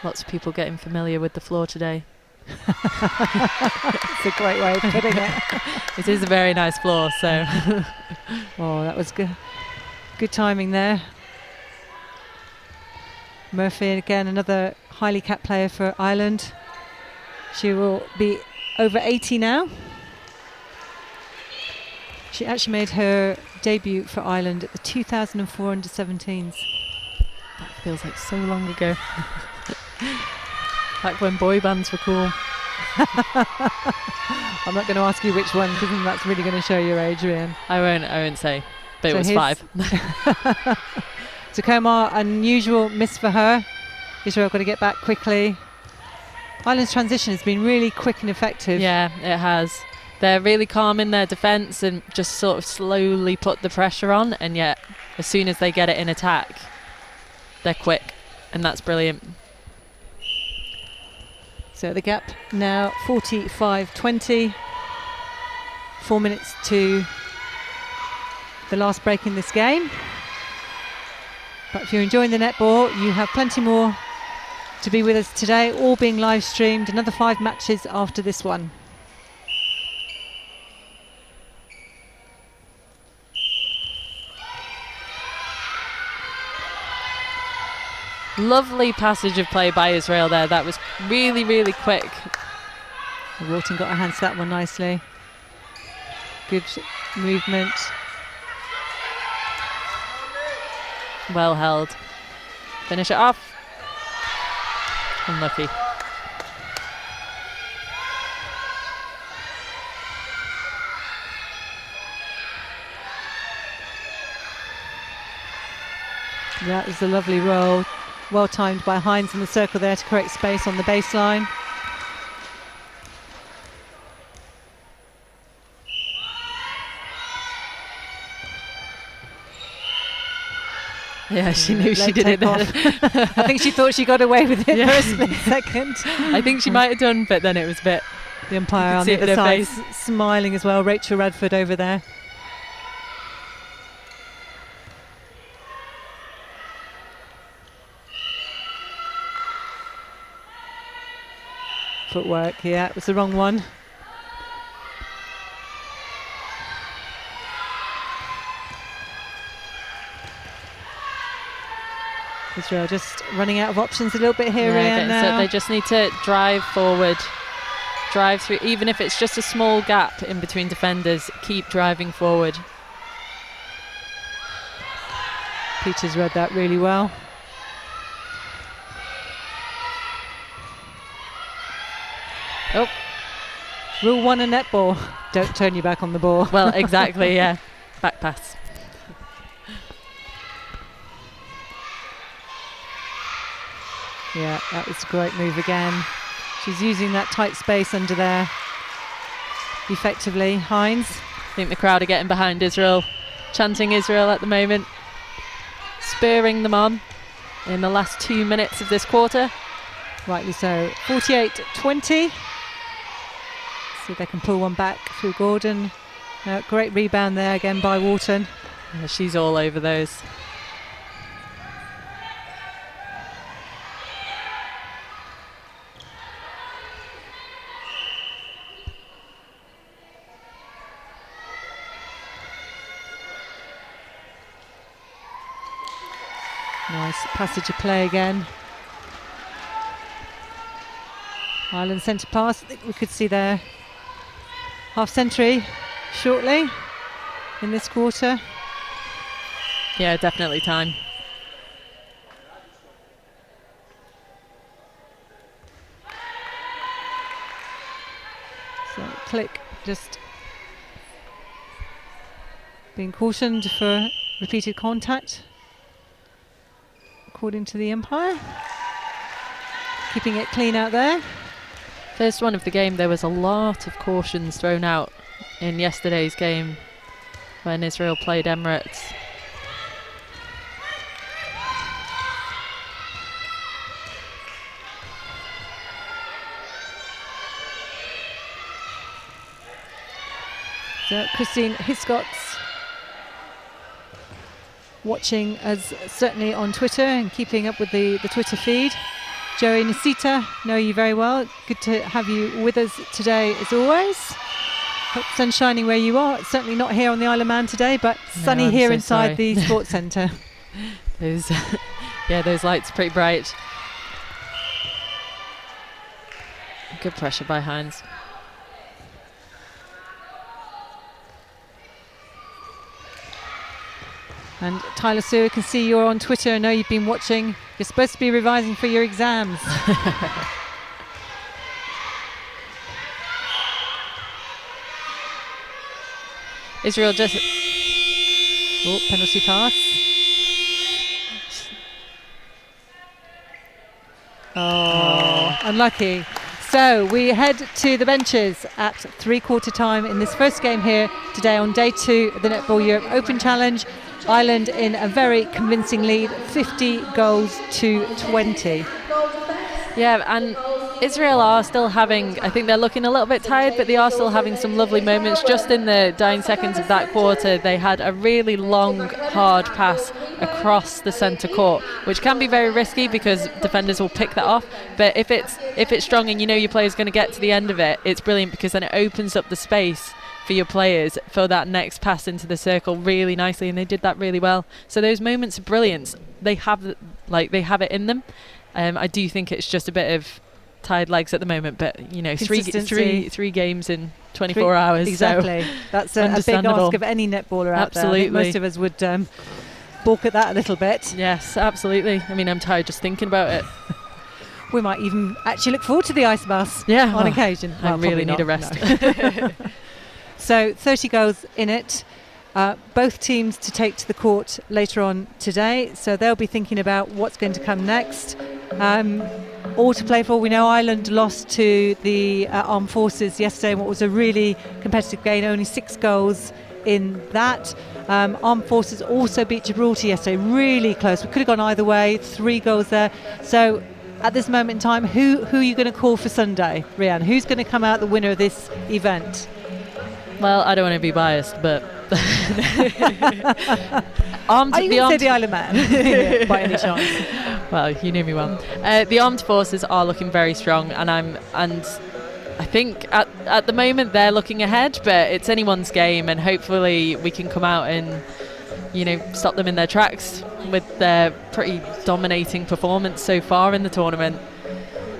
Lots of people getting familiar with the floor today. It's a great way of putting it. It is a very nice floor, so. Oh, that was good. Good timing there. Murphy, again, another highly capped player for Ireland. She will be over 80 now. She actually made her debut for Ireland at the 2004 under-17s. That feels like so long ago. Back when boy bands were cool. I'm not going to ask you which one, because that's really going to show your age, Rhian. I won't say, but So it was 5. So Komar, unusual miss for her. Israel got to get back quickly. Ireland's transition has been really quick and effective. Yeah, it has. They're really calm in their defence and just sort of slowly put the pressure on, and yet as soon as they get it in attack, they're quick, and that's brilliant. So the gap now 45-20. 4 minutes to the last break in this game. But if you're enjoying the netball, you have plenty more to be with us today, all being live streamed. Another 5 matches after this one. Lovely passage of play by Israel there. That was really, really quick. Wharton got her hands to that one nicely. Good movement. Well held. Finish it off. Unlucky. That is a lovely roll. Well timed by Hines in the circle there to create space on the baseline. Yeah, she knew she Leg did it take then. off. I think she thought she got away with it Yeah. for a split second. I think she might have done, but then it was a bit. The umpire You on could see the it in other her side face. smiling as well. Rachel Radford over there. Footwork, yeah, it was the wrong one. Israel just running out of options a little bit here, Rhian, now. So they just need to drive forward, drive through, even if it's just a small gap in between defenders, keep driving forward. Peaches read that really well. Oh, rule 1 in netball, don't turn your back on the ball. Well, exactly, yeah. Back pass. Yeah, that was a great move again. She's using that tight space under there effectively. Hines. I think the crowd are getting behind Israel, chanting Israel at the moment, spurring them on in the last 2 minutes of this quarter. Rightly so. 48-20. See if they can pull one back through Gordon. Great rebound there again by Wharton. Yeah, she's all over those. Nice passage of play again. Ireland centre pass. I think we could see their half century shortly in this quarter. Yeah, definitely time. click just being cautioned for repeated contact, according to the umpire. Keeping it clean out there. First one of the game, there was a lot of cautions thrown out in yesterday's game when Israel played Emirates. So Christine Hiscott's watching us certainly on Twitter and keeping up with the Twitter feed. Joey Nisita, know you very well. Good to have you with us today as always. Hope the sun's shining where you are. It's certainly not here on the Isle of Man today, but sunny here inside the Sports Centre. Those lights are pretty bright. Good pressure by Hines. And Tyler Sue, I can see you're on Twitter. I know you've been watching. You're supposed to be revising for your exams. Israel just... Oh, penalty pass. Oh, unlucky. So we head to the benches at 3/4 time in this first game here today on day 2 of the Netball Europe Open Challenge. Ireland in a very convincing lead, 50 goals to 20. Yeah, and Israel are still having, I think they're looking a little bit tired, but they are still having some lovely moments. Just in the dying seconds of that quarter, they had a really long, hard pass across the centre court, which can be very risky because defenders will pick that off. But if it's strong and you know your player's going to get to the end of it, it's brilliant because then it opens up the space for your players for that next pass into the circle really nicely, and they did that really well. So those moments of brilliance, they have it in them. I do think it's just a bit of tired legs at the moment, but you know, three games in 24 hours. Exactly. So that's a big ask of any netballer out there. I think most of us would balk at that a little bit. Yes, absolutely. I mean, I'm tired just thinking about it. We might even actually look forward to the ice bath on occasion. I really need a rest. No. So 30 goals in it. Both teams to take to the court later on today, so they'll be thinking about what's going to come next. All to play for. We know Ireland lost to the Armed Forces yesterday in what was a really competitive game, only 6 goals in that. Armed Forces also beat Gibraltar yesterday, really close. We could have gone either way, 3 goals there. So at this moment in time, who are you going to call for Sunday, Rhian? Who's going to come out the winner of this event? Well, I don't want to be biased, but Are you going to say the Isle of Man by any chance? Well, you knew me well. The Armed Forces are looking very strong, and I think at the moment they're looking ahead, but it's anyone's game, and hopefully we can come out and stop them in their tracks with their pretty dominating performance so far in the tournament.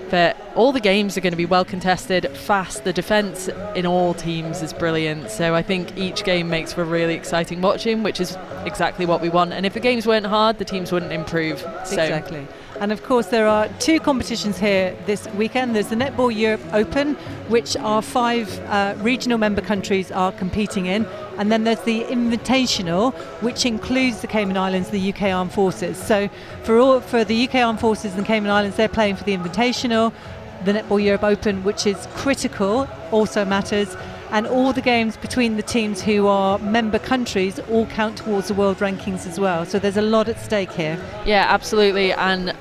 But all the games are going to be well contested, fast. The defence in all teams is brilliant. So I think each game makes for really exciting watching, which is exactly what we want. And if the games weren't hard, the teams wouldn't improve. So. Exactly. And of course there are 2 competitions here this weekend. There's the Netball Europe Open, which our 5 regional member countries are competing in. And then there's the Invitational, which includes the Cayman Islands, the UK Armed Forces. So for the UK Armed Forces and the Cayman Islands, they're playing for the Invitational. The Netball Europe Open, which is critical, also matters. And all the games between the teams who are member countries all count towards the world rankings as well. So there's a lot at stake here. Yeah, absolutely. And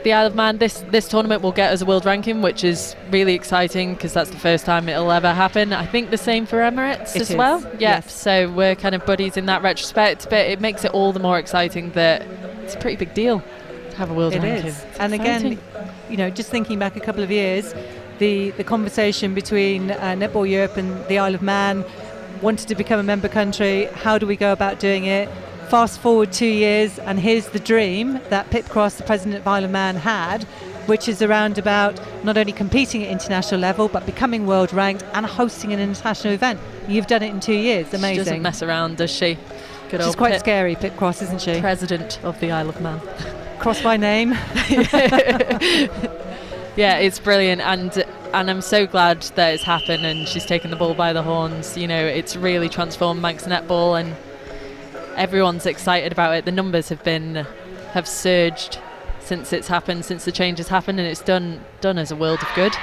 the Isle of Man, this tournament will get us a world ranking, which is really exciting because that's the first time it'll ever happen. I think the same for Emirates as well. Yeah, yes. So we're kind of buddies in that retrospect, but it makes it all the more exciting that it's a pretty big deal to have a world ranking. It is. And again, just thinking back a couple of years, the conversation between Netball Europe and the Isle of Man, wanted to become a member country. How do we go about doing it? Fast forward 2 years, and here's the dream that Pip Cross, the president of Isle of Man, had, which is around about not only competing at international level, but becoming world ranked and hosting an international event. You've done it in 2 years. Amazing. She doesn't mess around, does she? Good She's quite scary, Pip Cross, isn't she? President of the Isle of Man. Cross by name. Yeah, it's brilliant, and I'm so glad that it's happened and she's taken the ball by the horns. You know, it's really transformed Manx netball and everyone's excited about it. The numbers have surged since it's happened, since the change has happened, and it's done us a world of good.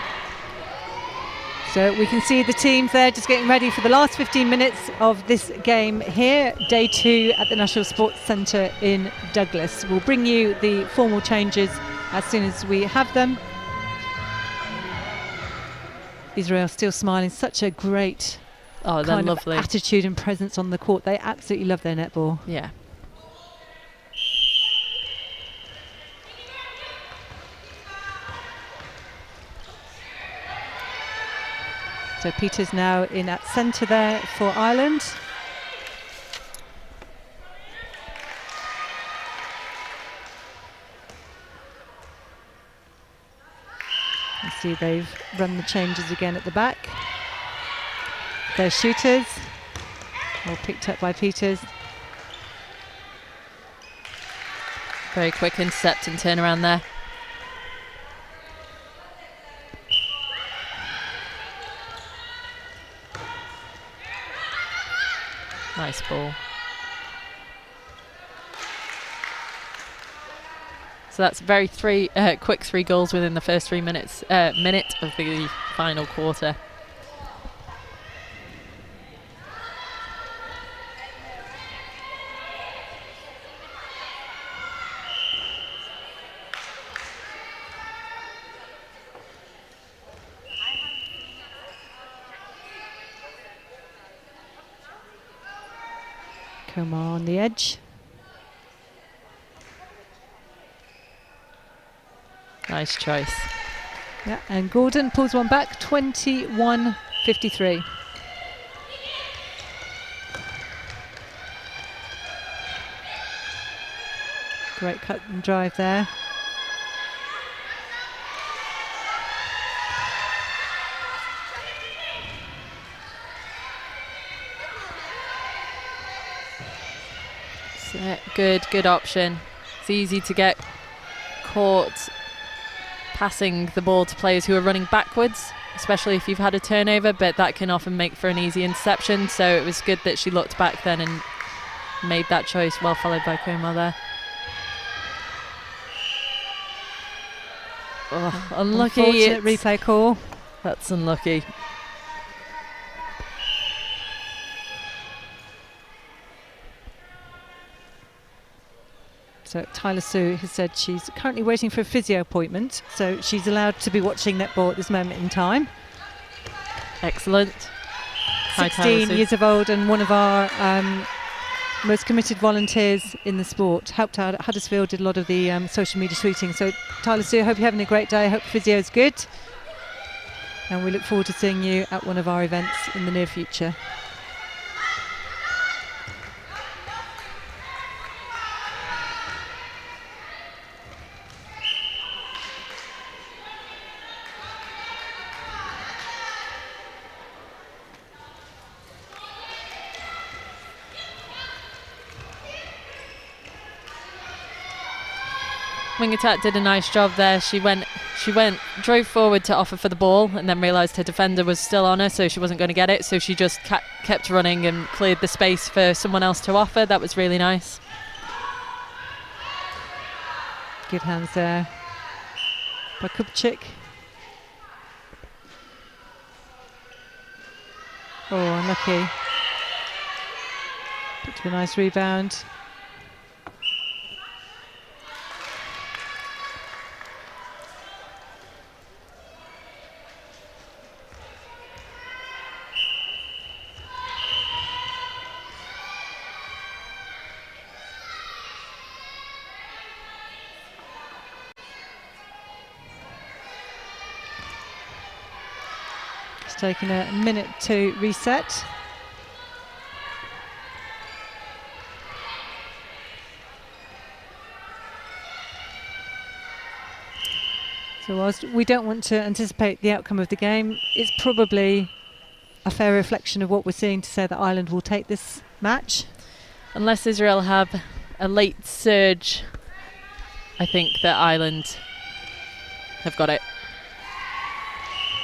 So we can see the teams there just getting ready for the last 15 minutes of this game here, day 2 at the National Sports Centre in Douglas. We'll bring you the formal changes as soon as we have them. Israel still smiling, such a great kind of attitude and presence on the court. They absolutely love their netball. Yeah. So Peter's now in at centre there for Ireland. You see they've run the changes again at the back. Their shooters, all picked up by Peters. Very quick intercept and turnaround there. Nice ball. So that's very quick 3 goals within the first 3 minutes, minute of the final quarter. Komar on the edge. Nice choice. Yeah, and Gordon pulls one back, 21-53. Great cut and drive there. Good option. It's easy to get caught passing the ball to players who are running backwards, especially if you've had a turnover, but that can often make for an easy interception. So it was good that she looked back then and made that choice, well followed by Komar there. Oh, unlucky. Unfortunate replay call. That's unlucky. So Tyler Sue has said she's currently waiting for a physio appointment, so she's allowed to be watching netball at this moment in time. Excellent. 16 years of old and one of our most committed volunteers in the sport. Helped out at Huddersfield, did a lot of the social media tweeting. So Tyler Sue, hope you're having a great day. Hope physio's good. And we look forward to seeing you at one of our events in the near future. Wing attack did a nice job there. She drove forward to offer for the ball and then realised her defender was still on her, so she wasn't going to get it. So she just kept running and cleared the space for someone else to offer. That was really nice. Good hands there by Kupchik. Oh, unlucky. Put to a nice rebound. Taking a minute to reset. So whilst we don't want to anticipate the outcome of the game, it's probably a fair reflection of what we're seeing to say that Ireland will take this match. Unless Israel have a late surge, I think that Ireland have got it.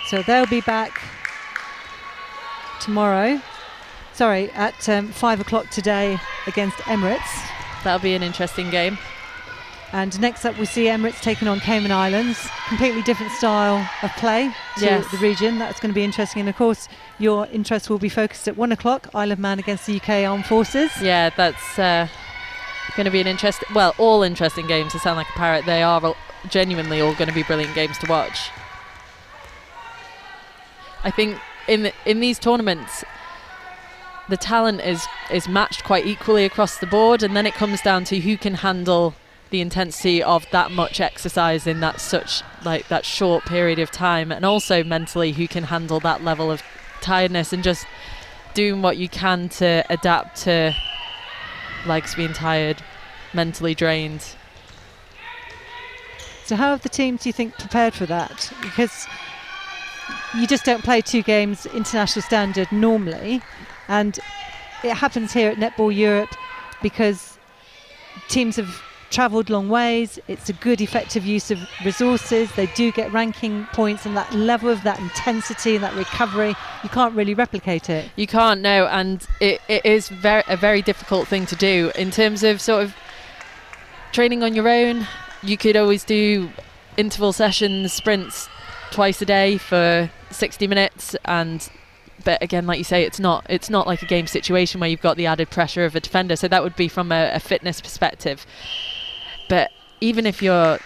So they'll be back tomorrow. Sorry, at 5 o'clock today against Emirates. That'll be an interesting game. And next up we see Emirates taking on Cayman Islands. Completely different style of play to the region. That's going to be interesting. And of course, your interest will be focused at 1 o'clock, Isle of Man against the UK Armed Forces. Yeah, that's going to be an interesting, well, all interesting games to sound like a parrot. They are genuinely all going to be brilliant games to watch. I think in these tournaments, the talent is matched quite equally across the board, and then it comes down to who can handle the intensity of that much exercise in that short period of time, and also mentally who can handle that level of tiredness and just doing what you can to adapt to legs being tired, mentally drained. So how have the teams, do you think, prepared for that? Because you just don't play 2 games international standard normally, and it happens here at Netball Europe because teams have travelled long ways. It's a good effective use of resources. They do get ranking points, and that level of that intensity and that recovery, you can't really replicate it. You can't, no, and it is a very difficult thing to do. In terms of sort of training on your own, you could always do interval sessions, sprints twice a day for 60 minutes, but again, like you say, it's not like a game situation where you've got the added pressure of a defender, so that would be from a fitness perspective. But even if you're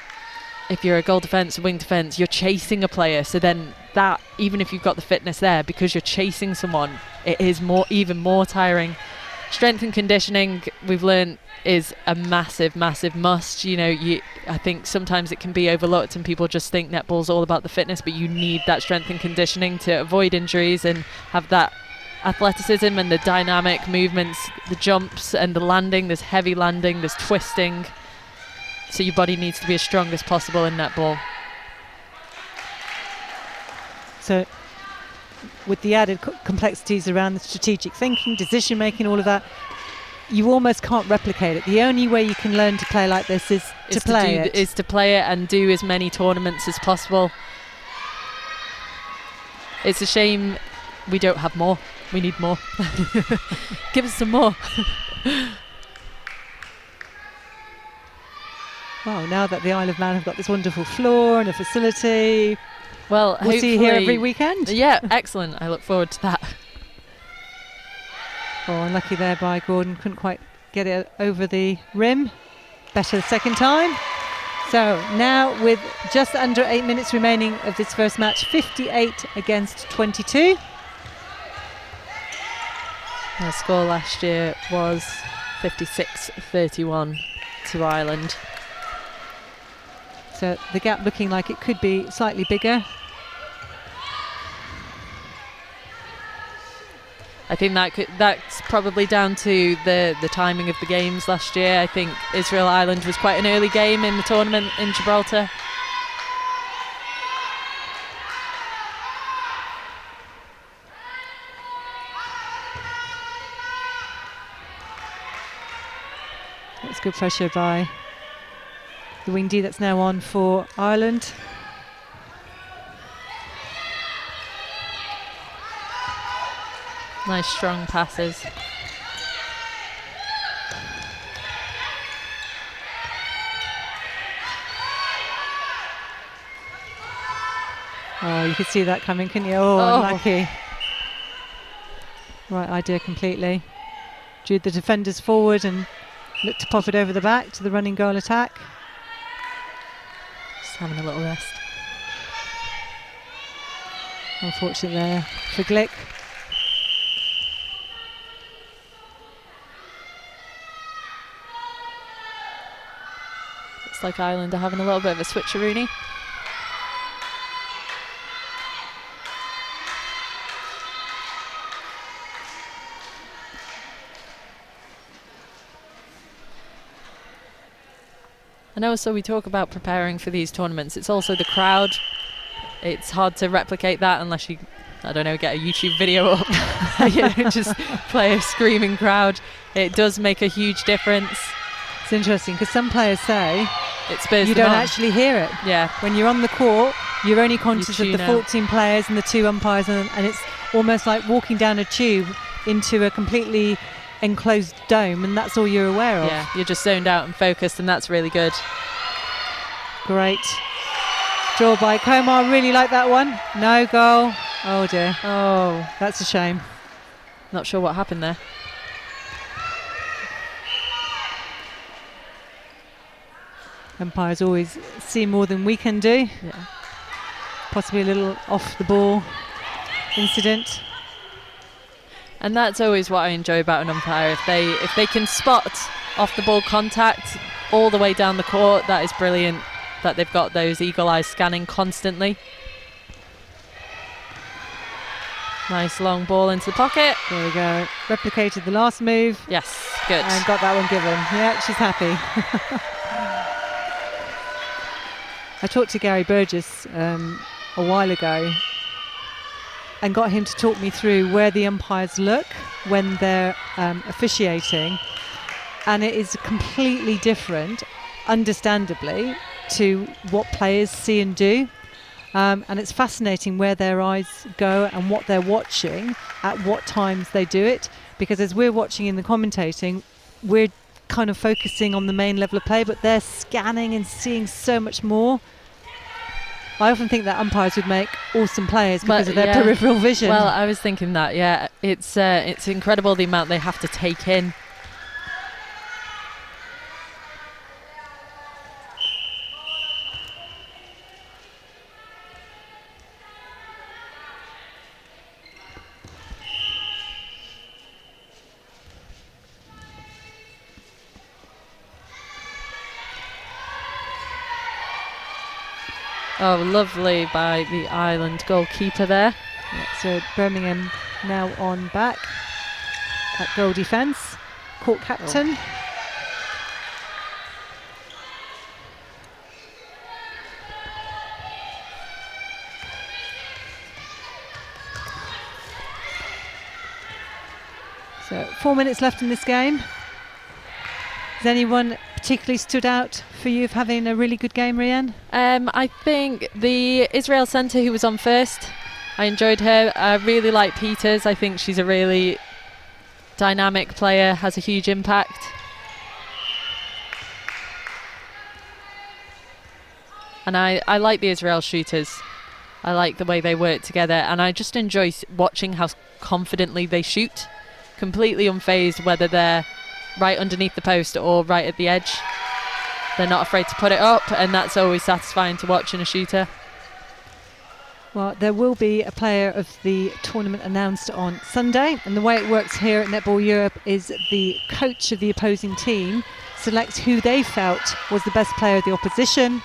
a goal defence, wing defence, you're chasing a player, so then that, even if you've got the fitness there, because you're chasing someone, it is even more tiring. Strength and conditioning, we've learned, is a massive must. I think sometimes it can be overlooked and people just think netball's all about the fitness, but you need that strength and conditioning to avoid injuries and have that athleticism and the dynamic movements, the jumps and the landing. There's heavy landing, there's twisting, so your body needs to be as strong as possible in netball. So with the added complexities around the strategic thinking, decision making, all of that, you almost can't replicate it. The only way you can learn to play like this is to play it and do as many tournaments as possible. It's a shame we don't have more. We need more. Give us some more. Well, now that the Isle of Man have got this wonderful floor and a facility, well, we'll see you here every weekend. Yeah, excellent. I look forward to that. Oh, unlucky there by Gordon, couldn't quite get it over the rim. Better the second time. So now with just under 8 minutes remaining of this first match, 58 against 22. Our score last year was 56-31 to Ireland. So the gap looking like it could be slightly bigger. I think that's probably down to the timing of the games last year. I think Israel-Ireland was quite an early game in the tournament in Gibraltar. That's good pressure by the wing D that's now on for Ireland. Nice strong passes. Oh, you could see that coming, couldn't you? Oh, unlucky. Right idea completely. Drew the defenders forward and looked to pop it over the back to the running goal attack. Just having a little rest. Unfortunate there for Glick. Looks like Ireland are having a little bit of a switcheroony. I know, so we talk about preparing for these tournaments. It's also the crowd. It's hard to replicate that unless you, I don't know, get a YouTube video up. Just play a screaming crowd. It does make a huge difference. It's interesting because some players say it spurs you them don't on. actually hear it. Yeah. When you're on the court, you're only conscious of the tune out. 14 players and the 2 umpires, and it's almost like walking down a tube into a completely enclosed dome, and that's all you're aware of. Yeah, you're just zoned out and focused, and that's really good. Great draw by Komar. Really like that one. No goal. Oh dear. Oh, That's a shame. not sure what happened there. Umpires always see more than we can do. Yeah. Possibly a little off the ball incident. And that's always what I enjoy about an umpire. If they can spot off the ball contact all the way down the court, that is brilliant. That they've got those eagle eyes scanning constantly. Nice long ball into the pocket. There we go. Replicated the last move Yes, good. and got that one given. Yeah, she's happy. I talked to Gary Burgess a while ago and got him to talk me through where the umpires look when they're officiating, and it is completely different, understandably, to what players see and do, and it's fascinating where their eyes go and what they're watching at what times they do it, because as we're watching in the commentating, we're kind of focusing on the main level of play, but they're scanning and seeing so much more. I often think that umpires would make awesome players because of their peripheral vision. Well, I was thinking that, yeah. It's incredible the amount they have to take in. Oh, lovely by the Ireland goalkeeper there. Yeah, so Birmingham now on back at goal defence. Court captain. So 4 minutes left in this game. Has anyone particularly stood out for you of having a really good game, Rianne? I think the Israel centre who was on first, I enjoyed her. I really like Peters. I think she's a really dynamic player, has a huge impact. And I like the Israel shooters. I like the way they work together, and I just enjoy watching how confidently they shoot, completely unfazed whether they're right underneath the post or right at the edge. They're not afraid to put it up, and that's always satisfying to watch in a shooter. Well, there will be a player of the tournament announced on Sunday, and the way it works here at Netball Europe is the coach of the opposing team selects who they felt was the best player of the opposition.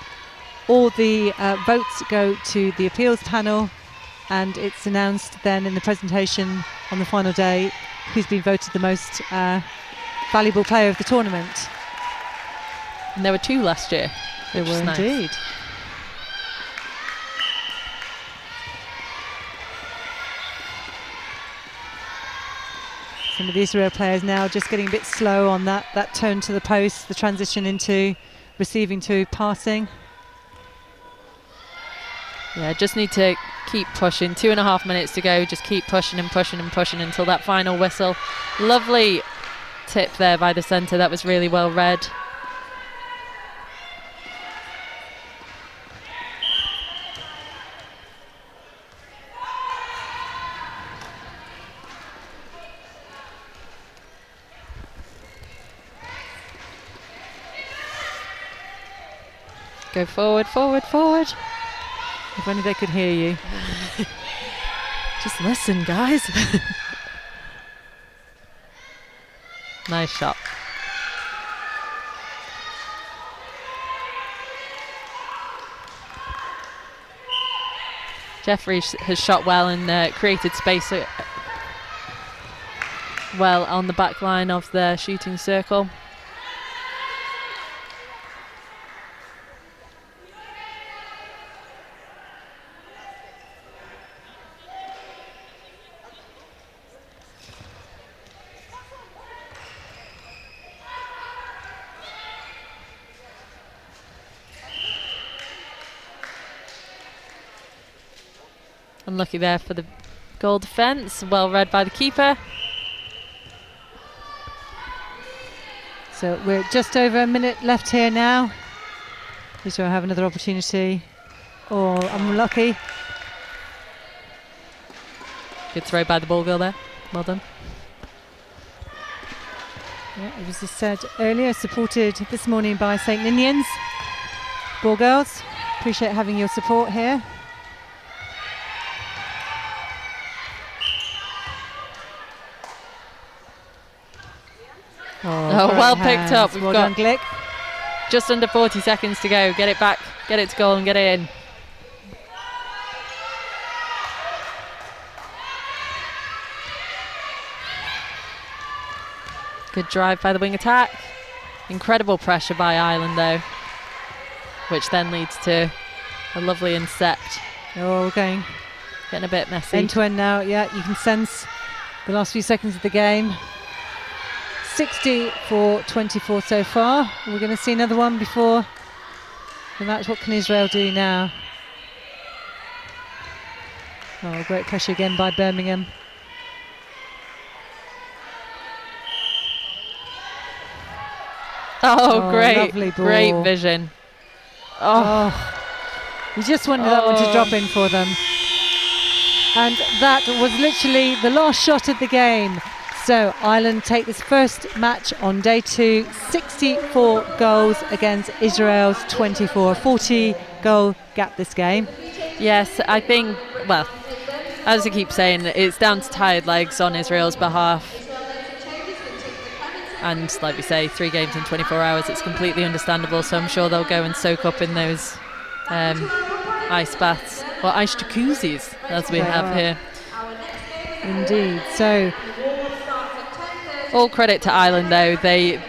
All the votes go to the appeals panel, and it's announced then in the presentation on the final day who's been voted the most valuable player of the tournament. And there were 2 last year. There were nice. indeed. Some of the Israel players now just getting a bit slow on that turn to the post, the transition into receiving to passing. Yeah, just need to keep pushing. 2.5 minutes to go. Just keep pushing and pushing and pushing until that final whistle. Lovely tip there by the centre. That was really well read. Go forward, forward, forward. If only they could hear you. Just listen, guys. Nice shot. Jeffrey has shot well and created space well on the back line of the shooting circle. Unlucky there for the goal defence. Well read by the keeper. So we're just over a minute left here now. Israel have another opportunity. Oh, unlucky. Good throw by the ball girl there. Well done. Yeah, it was just said earlier, supported this morning by St Ninians. Ball girls, appreciate having your support here. Oh, well picked up. We've well got done, Glick. just under 40 seconds to go. Get it back, get it to goal and get it in. Good drive by the wing attack. Incredible pressure by Ireland though, which then leads to a lovely intercept. Oh, we're going Getting a bit messy. end to end now. Yeah, you can sense the last few seconds of the game. 60-24 so far. We're going to see another one before the match. What can Israel do now? Oh, great pressure again by Birmingham. Oh, lovely ball. great vision. Oh, You just wanted that one to drop in for them. And that was literally the last shot of the game. So Ireland take this first match on day 2, 64 goals against Israel's 24, 40 goal gap this game. yes, I think, well, as I keep saying, it's down to tired legs on Israel's behalf. And like we say, 3 games in 24 hours, it's completely understandable. So I'm sure they'll go and soak up in those ice baths, or ice jacuzzis, as we have here. Indeed. So All credit to Ireland though. They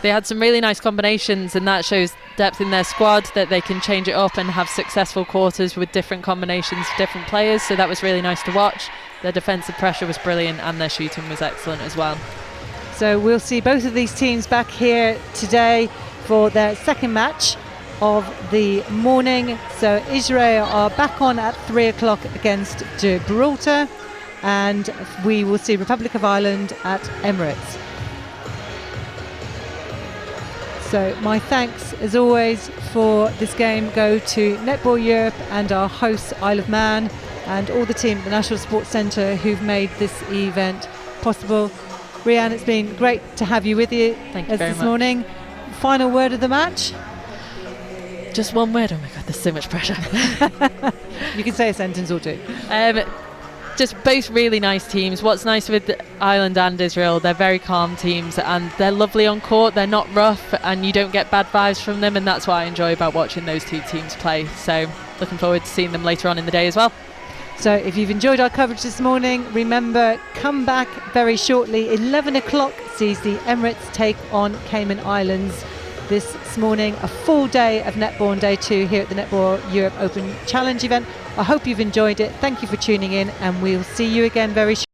had some really nice combinations, and that shows depth in their squad, that they can change it up and have successful quarters with different combinations of different players. So that was really nice to watch. Their defensive pressure was brilliant and their shooting was excellent as well. So we'll see both of these teams back here today for their second match of the morning. So Israel are back on at 3 o'clock against Gibraltar, and we will see Republic of Ireland at Emirates. So my thanks as always for this game go to Netball Europe and our hosts Isle of Man and all the team at the National Sports Centre who've made this event possible. Rianne, it's been great to have you with you Thank you very this much. morning. Final word of the match? Just one word. Oh my god, there's so much pressure. You can say a sentence or two. Just both really nice teams. What's nice with Ireland and Israel, they're very calm teams and they're lovely on court. They're not rough and you don't get bad vibes from them, and that's what I enjoy about watching those two teams play. So looking forward to seeing them later on in the day as well. So if you've enjoyed our coverage this morning, remember, come back very shortly. 11 o'clock sees the Emirates take on Cayman Islands this morning. A full day of netball on day 2 here at the Netball Europe Open Challenge event. I hope you've enjoyed it. Thank you for tuning in, and we'll see you again very shortly.